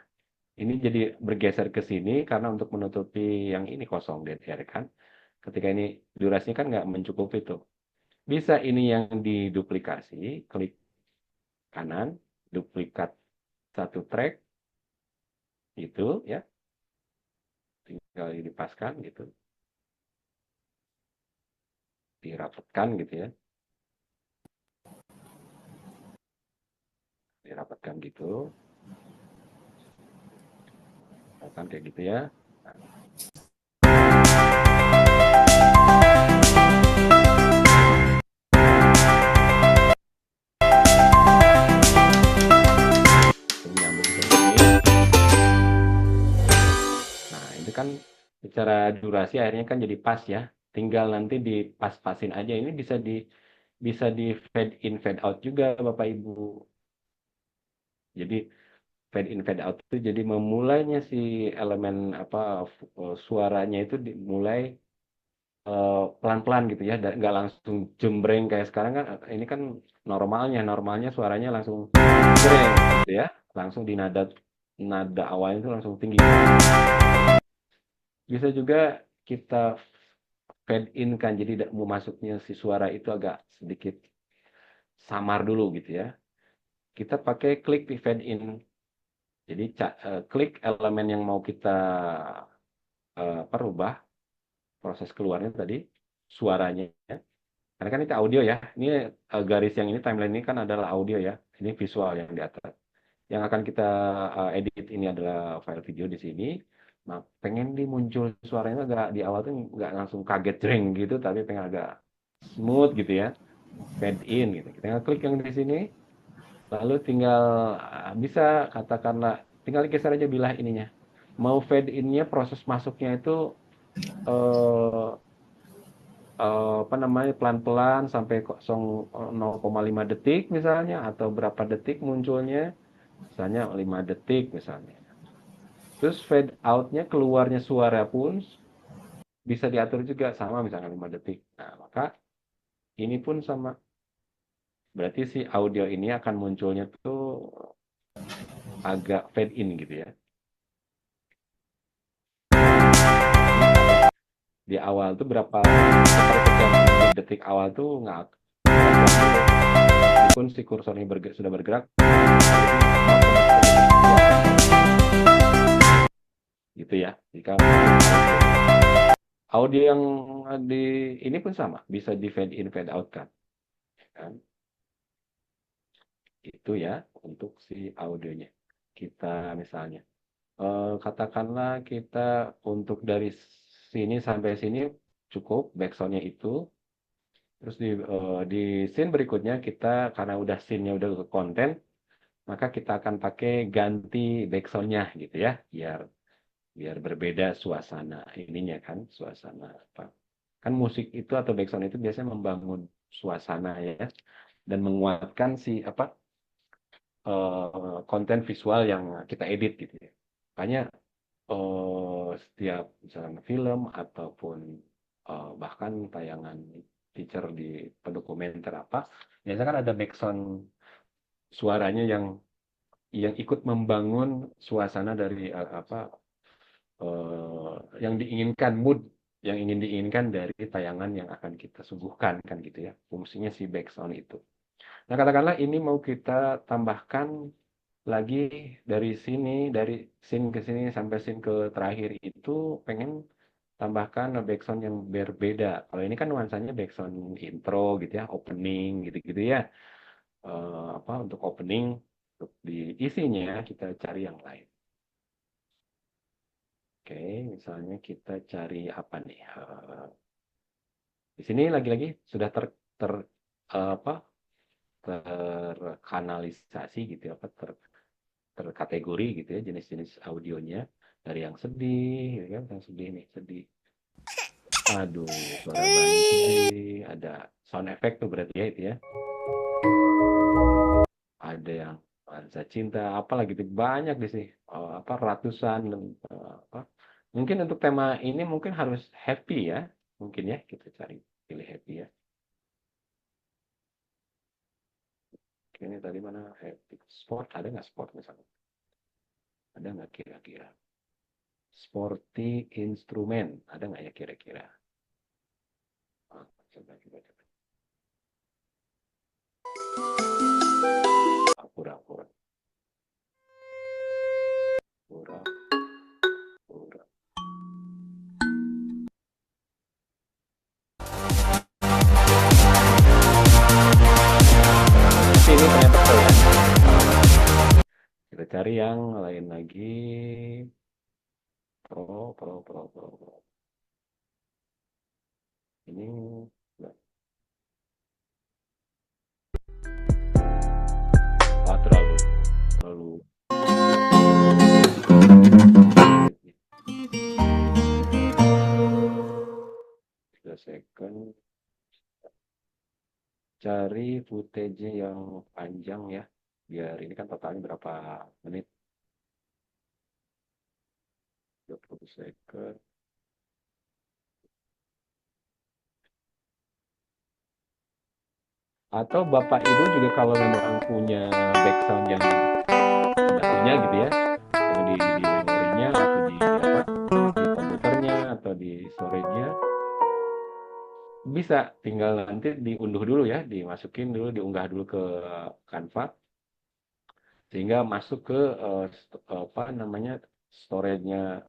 Ini jadi bergeser ke sini karena untuk menutupi yang ini kosong dead air kan. Ketika ini durasinya kan nggak mencukupi itu. Bisa ini yang diduplikasi, klik kanan, duplikat satu track, gitu ya. Tinggal dipaskan gitu. Dirapatkan gitu ya. Dirapatkan gitu. Kan kayak gitu ya. Menyambung ke sini. Nah, itu kan secara durasi akhirnya kan jadi pas ya. Tinggal nanti dipas-pasin aja. Ini bisa di fade in fade out juga Bapak Ibu. Jadi fade in fade out itu jadi memulainya si elemen apa suaranya itu dimulai pelan-pelan gitu ya, nggak langsung jembreng kayak sekarang kan. Ini kan normalnya suaranya langsung jembreng gitu ya, langsung di nada nada awalnya itu langsung tinggi. Bisa juga kita fade in kan, jadi mau masuknya si suara itu agak sedikit samar dulu gitu ya. Kita pakai klik di fade in. Jadi klik elemen yang mau kita perubah proses keluarnya tadi suaranya ya. Karena kan itu audio ya. Ini garis yang ini timeline ini kan adalah audio ya. Ini visual yang di atas. Yang akan kita edit ini adalah file video di sini. Nah, pengen muncul suaranya agak di awal tuh nggak langsung kaget jreng gitu, tapi pengen agak smooth gitu ya. Fade in gitu. Kita tinggal klik yang di sini. Lalu tinggal bisa katakanlah tinggal geser aja bilah ininya. Mau fade in-nya proses masuknya itu eh, apa namanya pelan-pelan sampai 0,5 detik misalnya, atau berapa detik munculnya, misalnya 5 detik misalnya. Terus fade out-nya keluarnya suara pun bisa diatur juga sama misalnya 5 detik. Nah, maka ini pun sama. Berarti si audio ini akan munculnya tuh agak fade in gitu ya. Di awal tuh berapa detik awal tuh nggak, meskipun si kursornya sudah bergerak gitu ya. Jika audio yang di ini pun sama, bisa di fade in fade out kan. Itu ya untuk si audionya. Kita misalnya katakanlah kita untuk dari sini sampai sini cukup backsoundnya itu. Terus di scene berikutnya kita karena udah scene-nya udah ke konten, maka kita akan pakai ganti backsoundnya gitu ya, biar berbeda suasana ininya kan, suasana apa. Kan musik itu atau backsound itu biasanya membangun suasana ya, dan menguatkan si apa konten visual yang kita edit gitu ya. Makanya setiap misalnya film ataupun bahkan tayangan feature di dokumenter apa, biasanya kan ada background suaranya yang ikut membangun suasana dari apa yang diinginkan, mood yang ingin diinginkan dari tayangan yang akan kita suguhkan kan gitu ya. Fungsinya si background itu. Nah, katakanlah ini mau kita tambahkan lagi dari sini, dari scene ke sini sampai scene ke terakhir itu pengen tambahkan background yang berbeda. Kalau ini kan nuansanya background intro gitu ya, opening gitu-gitu ya. Untuk opening, untuk diisinya kita cari yang lain. Oke, misalnya kita cari apa nih? Di sini lagi-lagi sudah apa terkanalisasi gitu ya, terkategori gitu ya jenis-jenis audionya dari yang sedih, ya kan? Yang sedih nih, sedih. Aduh, suara bayi sedih, ada sound effect tuh berarti ya itu ya. Ada yang nuansa cinta, apalagi gitu banyak di sini. Ratusan dan Mungkin untuk tema ini mungkin harus happy ya. Mungkin ya kita cari pilih happy ya. Oke, ini tadi mana happy sport, ada nggak sport misalnya? Ada nggak kira-kira? Sporty instrumen, ada nggak ya kira-kira? Coba. Pura-pura. Pura-pura. Tapi ini ternyata pro ya. Kita cari yang lain lagi. Pro. Ini enggak. Terlalu 3 second. Cari footage yang panjang ya. Biar ini kan totalnya berapa menit? 20 second. Atau Bapak Ibu juga kalau memang punya background yang sudah punya gitu ya, yang di memorinya atau di komputernya atau di storage-nya, bisa tinggal nanti diunduh dulu ya, dimasukin dulu, diunggah dulu ke Canva, sehingga masuk ke storage-nya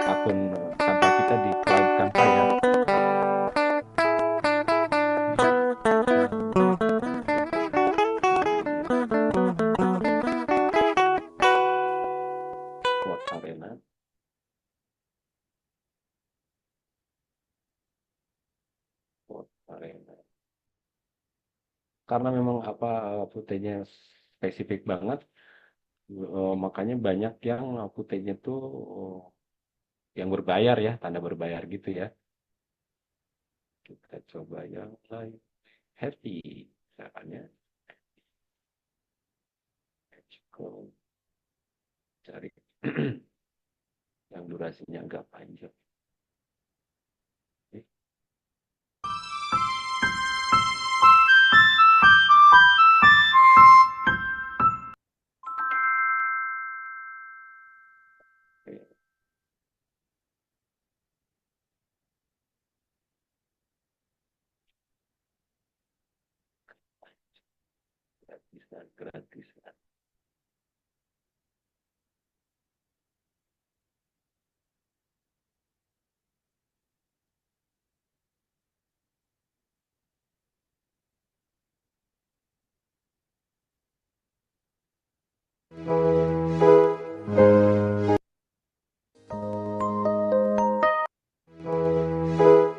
akun Canva kita di cloud Canva ya. Arena. Karena memang footage-nya spesifik banget, makanya banyak yang footage-nya tuh yang berbayar ya, tanda berbayar gitu ya. Kita coba yang lain. Happy, misalnya. Cari yang durasinya agak panjang. Gratisan.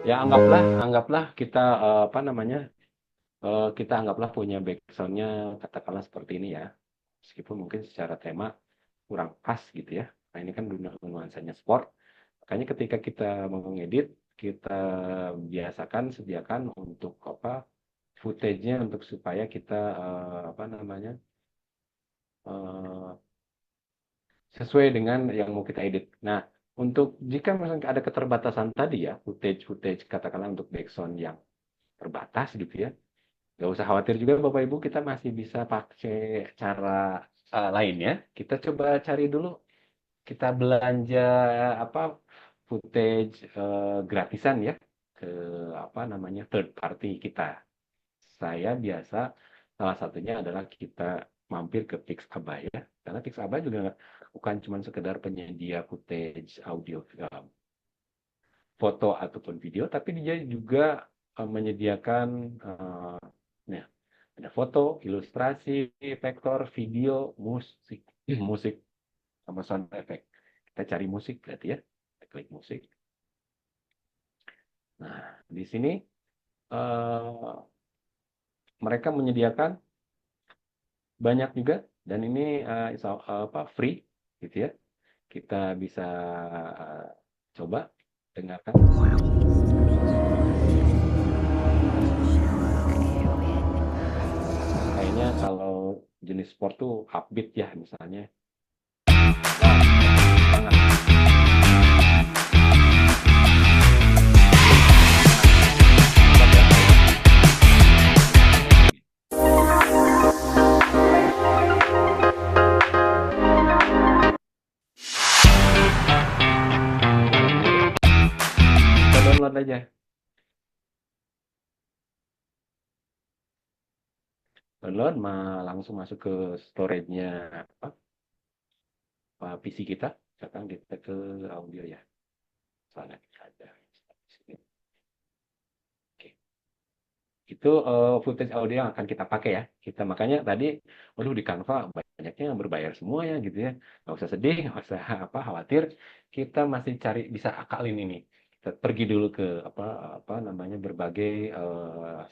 Ya anggaplah kita kita anggaplah punya background-nya katakanlah seperti ini ya. Meskipun mungkin secara tema kurang pas gitu ya. Nah ini kan nuansanya sport. Makanya ketika kita mengedit, kita biasakan sediakan untuk footage-nya untuk supaya kita sesuai dengan yang mau kita edit. Nah, untuk jika misalnya ada keterbatasan tadi ya, footage katakanlah untuk background yang terbatas gitu ya, nggak usah khawatir juga Bapak Ibu, kita masih bisa pakai cara lain ya. Kita coba cari dulu, kita belanja footage gratisan ya ke third party kita. Saya biasa salah satunya adalah kita mampir ke Pixabay ya, karena Pixabay juga bukan cuma sekedar penyedia footage audio, foto ataupun video, tapi dia juga menyediakan ada foto, ilustrasi, vektor, video, musik sama sound effect. Kita cari musik berarti ya, kita klik musik. Nah, di sini mereka menyediakan banyak juga, dan ini free gitu ya. Kita bisa coba dengarkan. Kayaknya kalau jenis sport tuh upbeat ya misalnya. Sangat. Download aja. Download, langsung masuk ke storage-nya PC kita. Misalkan kita ke audio ya. Misalnya ada di sini. Oke. Itu footage audio yang akan kita pakai ya. Kita makanya tadi, waduh di Canva banyaknya yang berbayar semua ya gitu ya. Nggak usah sedih, nggak usah khawatir. Kita masih cari, bisa akalin ini. Kita pergi dulu ke berbagai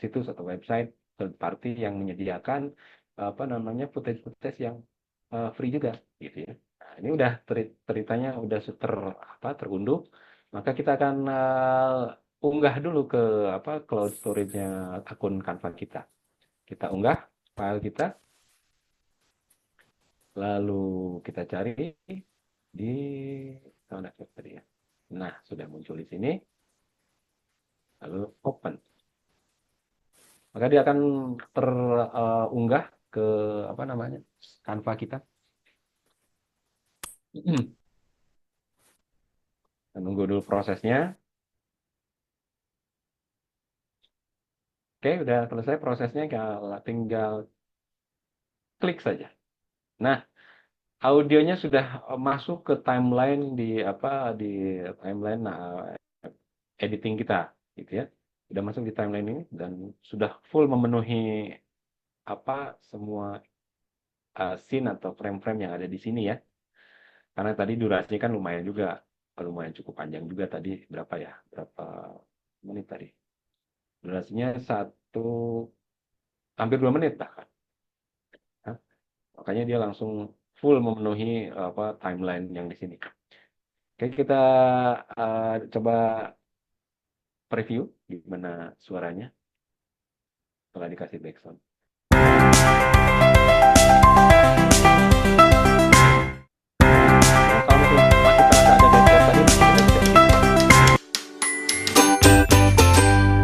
situs atau website third party yang menyediakan footage yang free juga gitu ya. Nah, ini udah ceritanya udah terunduh, maka kita akan unggah dulu ke cloud storage-nya akun Canva kita. Kita unggah file kita, lalu kita cari di tadi ya. Nah, sudah muncul di sini. Lalu open. Maka dia akan terunggah ke Canva kita. Nunggu dulu prosesnya. Oke, udah selesai prosesnya, tinggal klik saja. Nah, audionya sudah masuk ke timeline di timeline editing kita, gitu ya. Sudah masuk di timeline ini dan sudah full memenuhi semua scene atau frame-frame yang ada di sini ya. Karena tadi durasinya kan lumayan cukup panjang juga tadi, berapa menit tadi? Durasinya hampir 2 menit bahkan. Nah, makanya dia langsung full memenuhi timeline yang di sini. Oke, kita coba preview gimana suaranya setelah dikasih background.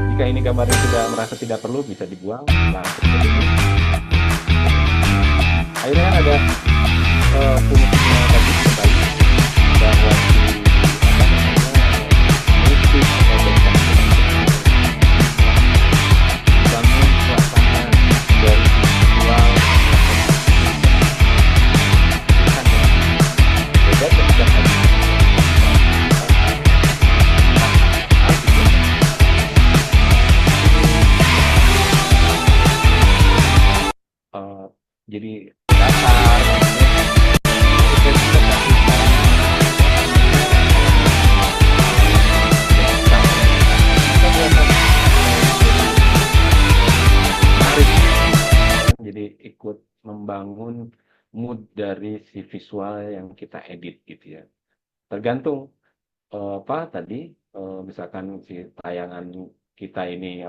Jika ini gambarnya sudah merasa tidak perlu, bisa dibuang langsung ke sini. Akhirnya kan ada fungsinya tadi kembali bahwa musik atau bangun suasana dari visual beda ketika tadi jadi datar jadi ikut membangun mood dari si visual yang kita edit gitu ya. Tergantung tadi misalkan si tayangan kita ini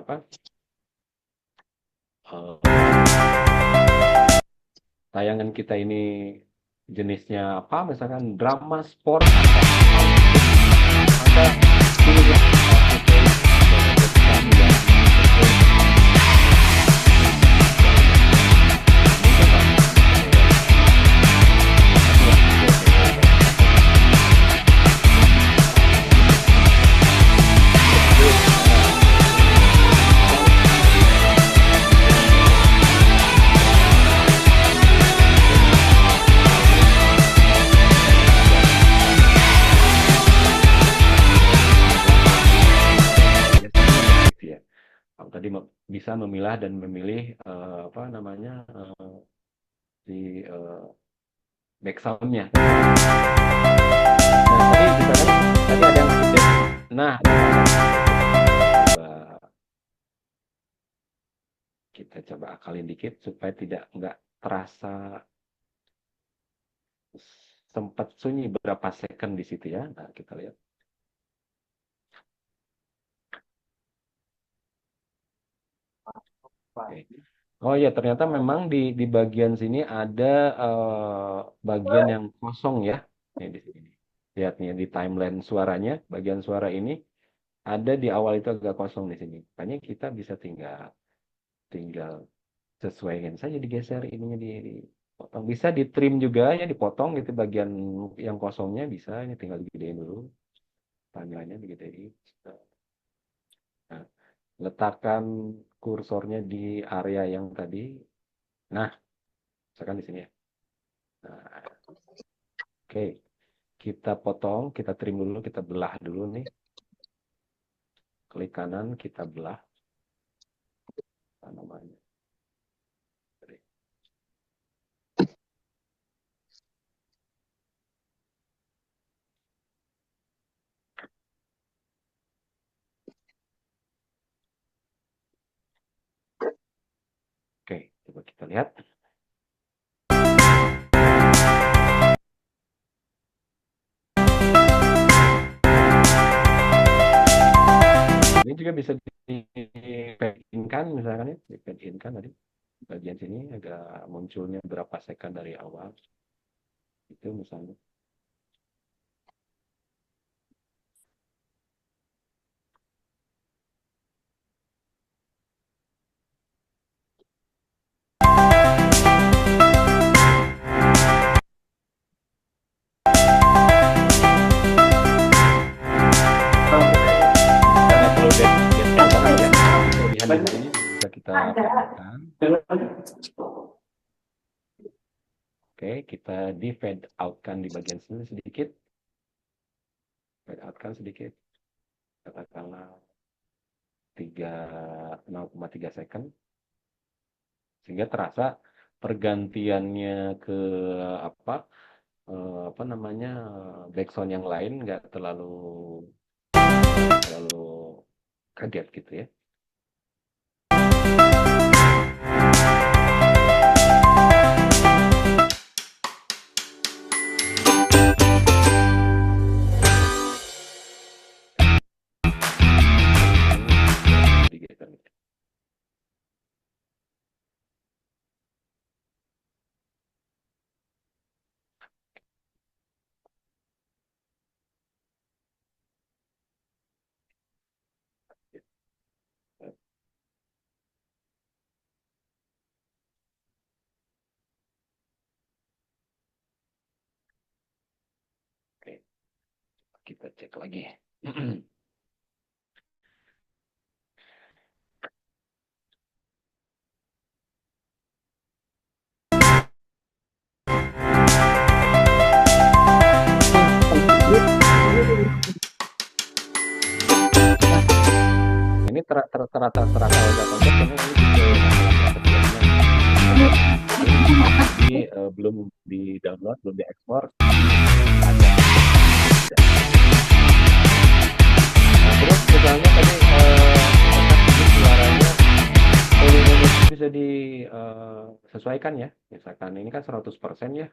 tayangan kita ini jenisnya misalkan drama, sport, maka pilihlah bisa memilah dan memilih apa namanya di back sound-nya. Nah, tadi kita kan tadi ada yang nah kita coba akalin dikit supaya nggak terasa sempat sunyi berapa second di situ ya. Nah, kita lihat. Oke. Oh iya, ternyata memang di bagian sini ada bagian yang kosong ya. Nih di sini. Lihat nih di timeline suaranya, bagian suara ini ada di awal itu agak kosong di sini. Makanya kita bisa tinggal tinggal sesuaikan saja digeser ininya dipotong. Bisa di trim juga ya, dipotong gitu bagian yang kosongnya bisa. Ini tinggal digedein dulu. Timelinenya digedein. Nah, letakkan kursornya di area yang tadi. Nah, misalkan di sini ya. Nah, oke, kita potong, kita trim dulu, kita belah dulu nih. Klik kanan, kita belah. Apa namanya? Oke, coba kita lihat. Ini juga bisa di-pad-in kan misalkan ya, di-pad-in kan tadi. Bagian sini agak munculnya berapa second dari awal. Itu misalnya. Karena perlu dead banget ya. Kelebihan di sini bisa kita pad-in. Oke, kita di fade out kan di bagian sini sedikit. Fade out kan sedikit. Katakanlah 0,3 second. Sehingga terasa pergantiannya ke apa apa namanya backsound yang lain nggak terlalu kaget gitu ya. Digeser. Oke, kita cek lagi. Ini terasa agak konsep karena ini jadi belum di download, belum diekspor. Nah, terus misalnya tadi suaranya volumenya bisa disesuaikan ya. Misalkan ini kan 100% ya.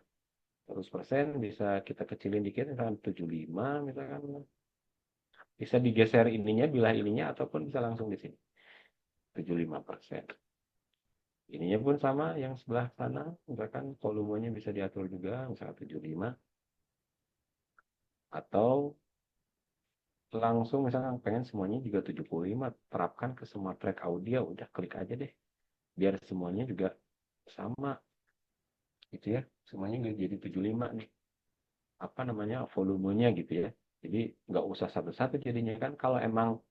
100% bisa kita kecilin dikit, misalkan 75 misalkan. Bisa digeser ininya, bilah ininya, ataupun bisa langsung di sini. 75%. Ininya pun sama, yang sebelah sana, misalkan volumenya bisa diatur juga, misalkan 75. Atau langsung misalkan pengen semuanya juga 75, terapkan ke semua track audio, udah klik aja deh. Biar semuanya juga sama. Gitu ya, semuanya nggak jadi 75 nih. Apa namanya, volumenya gitu ya. Jadi nggak usah satu-satu jadinya kan, kalau emang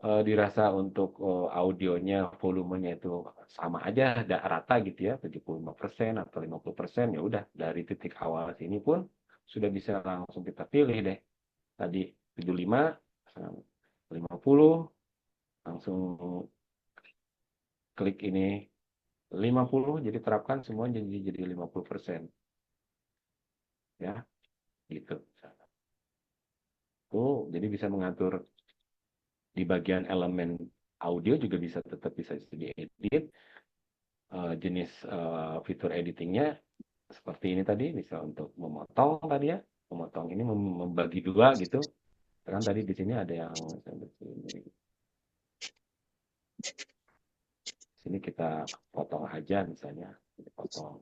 dirasa untuk audionya volumenya itu sama aja, rata gitu ya, 75% atau 50%, ya udah dari titik awal sini pun sudah bisa langsung kita pilih deh. Tadi 75, 50, langsung klik ini 50, jadi terapkan semua jadi 50%. Ya, gitu. Oh, jadi bisa mengatur di bagian elemen audio juga tetap bisa diedit. Jenis fitur editingnya seperti ini tadi, bisa untuk memotong tadi ya, memotong ini membagi dua gitu. Kan tadi di sini ada yang sini kita potong aja misalnya, potong.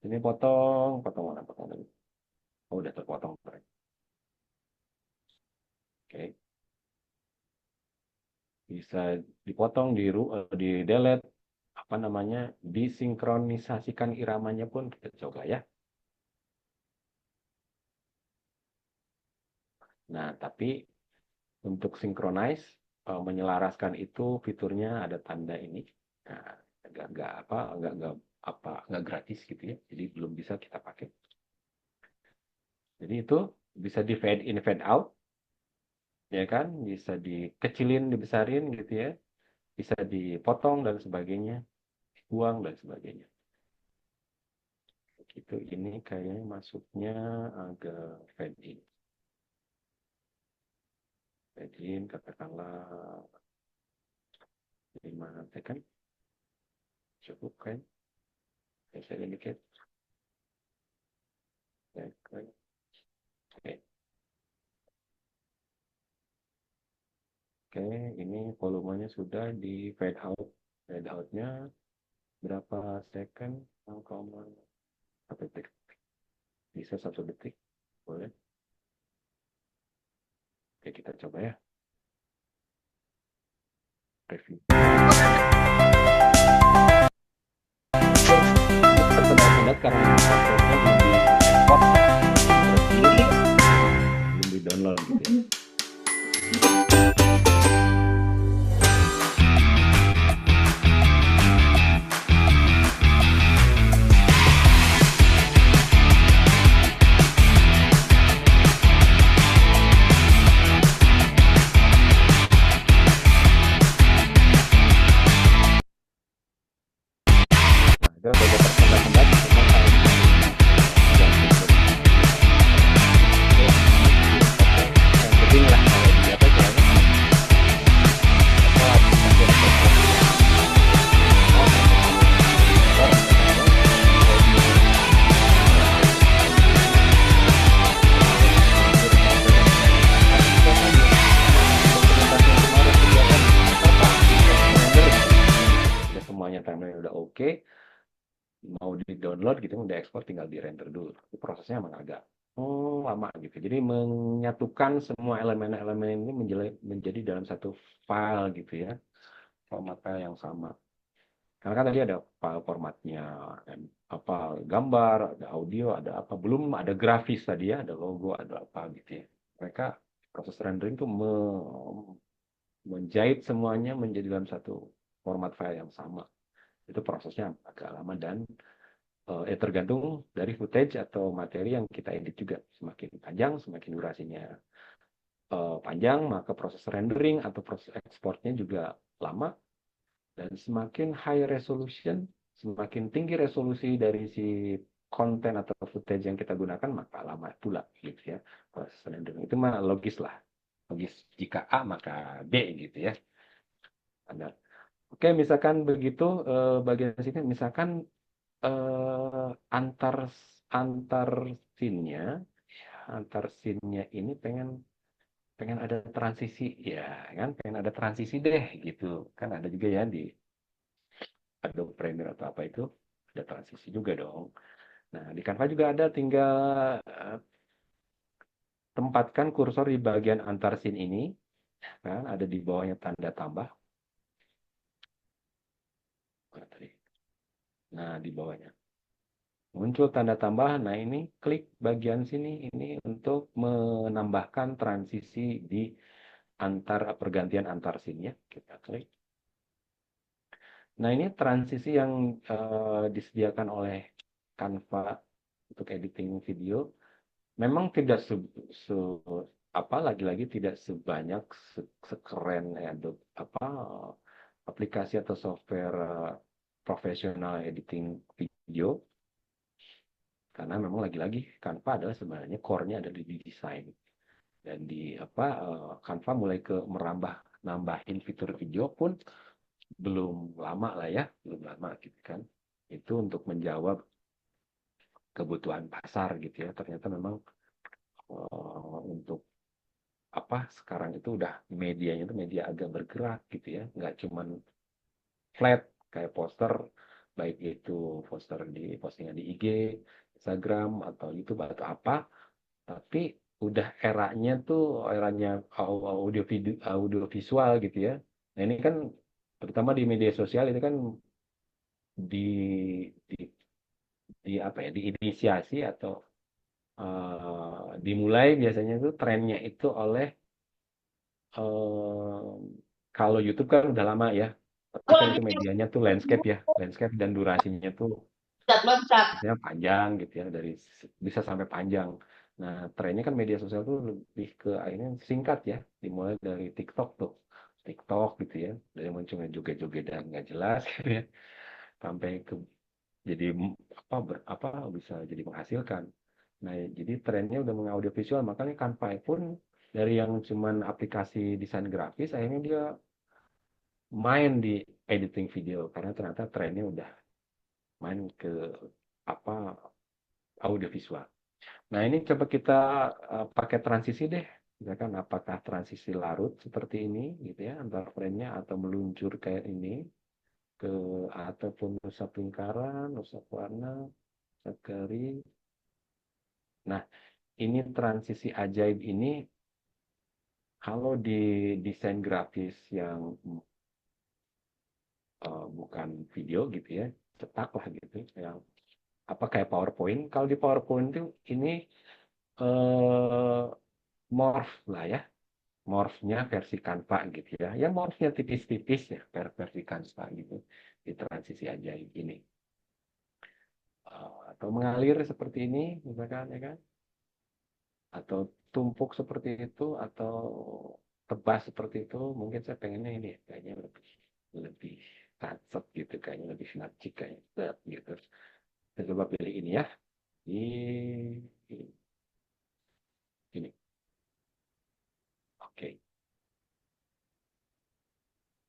Ini potong mana potong tadi? Oh, udah terpotong. Oke. Bisa dipotong, di delete, apa namanya, disinkronisasikan iramanya pun kita coba ya. Nah, tapi untuk synchronize, menyelaraskan itu fiturnya ada tanda ini. Nah, nggak gratis gitu ya. Jadi belum bisa kita pakai. Jadi itu bisa di fade in, fade out, ya kan? Bisa dikecilin, dibesarin gitu ya. Bisa dipotong dan sebagainya, buang dan sebagainya. Gitu. Ini kayaknya masuknya agak fade in. Fade in katakanlah 5 second. Cukup kan? Saya dikit. Oke. Oke, ini volumenya sudah di fade out. Fade outnya berapa second? 0,1 detik. Bisa 1 detik. Boleh. Oke, kita coba ya. Review. Tersendat karena passwordnya belum di-export. Belum di-download gitu ya. Nah, itu udah tersendat-sendat, semua yang penting lah kalau di apa istilahnya. Udah semuanya timeline udah oke, mau di-download gitu, udah ekspor tinggal di-render dulu. Itu prosesnya emang agak lama gitu. Jadi menyatukan semua elemen-elemen ini menjadi dalam satu file gitu ya. Format file yang sama. Karena kan tadi ada file formatnya, apa gambar, ada audio, ada apa, belum ada grafis tadi ya, ada logo, ada apa gitu ya. Mereka proses rendering tuh menjahit semuanya menjadi dalam satu format file yang sama. Itu prosesnya agak lama dan tergantung dari footage atau materi yang kita edit juga. Semakin panjang, semakin durasinya panjang, maka proses rendering atau proses ekspornya juga lama. Dan semakin high resolution, semakin tinggi resolusi dari si konten atau footage yang kita gunakan, maka lama pula gitu ya proses rendering. Itu mah logis lah. Logis, jika A maka B gitu ya. Ada. Oke, misalkan begitu, bagian sini misalkan antar scene-nya, antar scene-nya ini pengen ada transisi ya kan, pengen ada transisi deh gitu kan, ada juga ya di Adobe Premiere atau apa itu ada transisi juga dong. Nah, di Canva juga ada, tinggal tempatkan kursor di bagian antar scene ini kan, ada di bawahnya tanda tambah. Nah, di bawahnya muncul tanda tambah. Nah, ini klik bagian sini ini untuk menambahkan transisi di pergantian antar scene-nya. Kita klik. Nah, ini transisi yang disediakan oleh Canva untuk editing video. Memang tidak lagi-lagi tidak sebanyak sekeren aplikasi atau software profesional editing video, karena memang lagi-lagi Canva adalah sebenarnya core-nya ada di desain. Dan di Canva mulai ke nambahin fitur video pun belum lama lah ya, belum lama gitu kan. Itu untuk menjawab kebutuhan pasar gitu ya. Ternyata memang untuk sekarang itu udah medianya itu media agak bergerak gitu ya, nggak cuman flat kayak poster, baik itu poster di postingan di IG, Instagram atau YouTube atau apa, tapi udah eranya audio visual gitu ya. Nah ini kan terutama di media sosial itu kan di di, diinisiasi atau dimulai biasanya itu trennya itu oleh kalau YouTube kan udah lama ya, tapi kan itu medianya tuh landscape dan durasinya tuh biasanya panjang gitu ya, bisa sampai panjang. Nah, trennya kan media sosial tuh lebih ke akhirnya singkat ya, dimulai dari TikTok gitu ya, dari munculnya joget-joget dan nggak jelas gitu ya, sampai ke jadi bisa jadi menghasilkan. Nah, jadi trennya udah mengaudio visual, makanya Canva pun dari yang cuman aplikasi desain grafis, akhirnya dia main di editing video karena ternyata trennya udah main ke audio visual. Nah, ini coba kita pakai transisi deh. Misalkan apakah transisi larut seperti ini gitu ya, antara frame-nya atau meluncur kayak ini ke ataupun usap lingkaran, usap warna, usap garis. Nah, ini transisi ajaib ini kalau di desain grafis yang bukan video gitu ya, cetak lah gitu, yang kayak PowerPoint. Kalau di PowerPoint itu ini morph lah ya, morphnya versi Canva gitu ya, yang morphnya tipis-tipis ya, versi Canva gitu di transisi ajaib ini. Atau mengalir seperti ini, misalkan ya kan, atau tumpuk seperti itu, atau tebas seperti itu. Mungkin saya pengennya ini ya, kayaknya lebih tancap gitu, kayaknya lebih sinergik kayaknya gitu. Saya coba pilih ini ya, ini. Oke.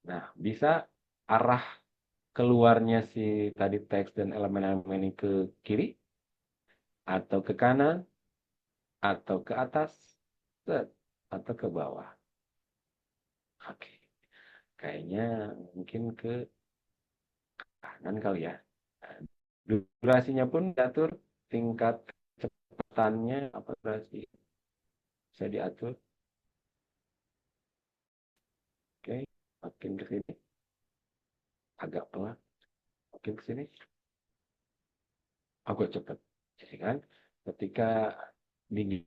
Nah, bisa arah keluarnya si tadi teks dan elemen-elemen ini ke kiri atau ke kanan atau ke atas atau ke bawah. Oke. Kayaknya mungkin ke kanan kali ya. Durasinya pun diatur, tingkat kecepatannya apa durasi bisa diatur. Oke, makin ke sini agak pelan, makin ke sini agak cepat. Jadi kan ketika di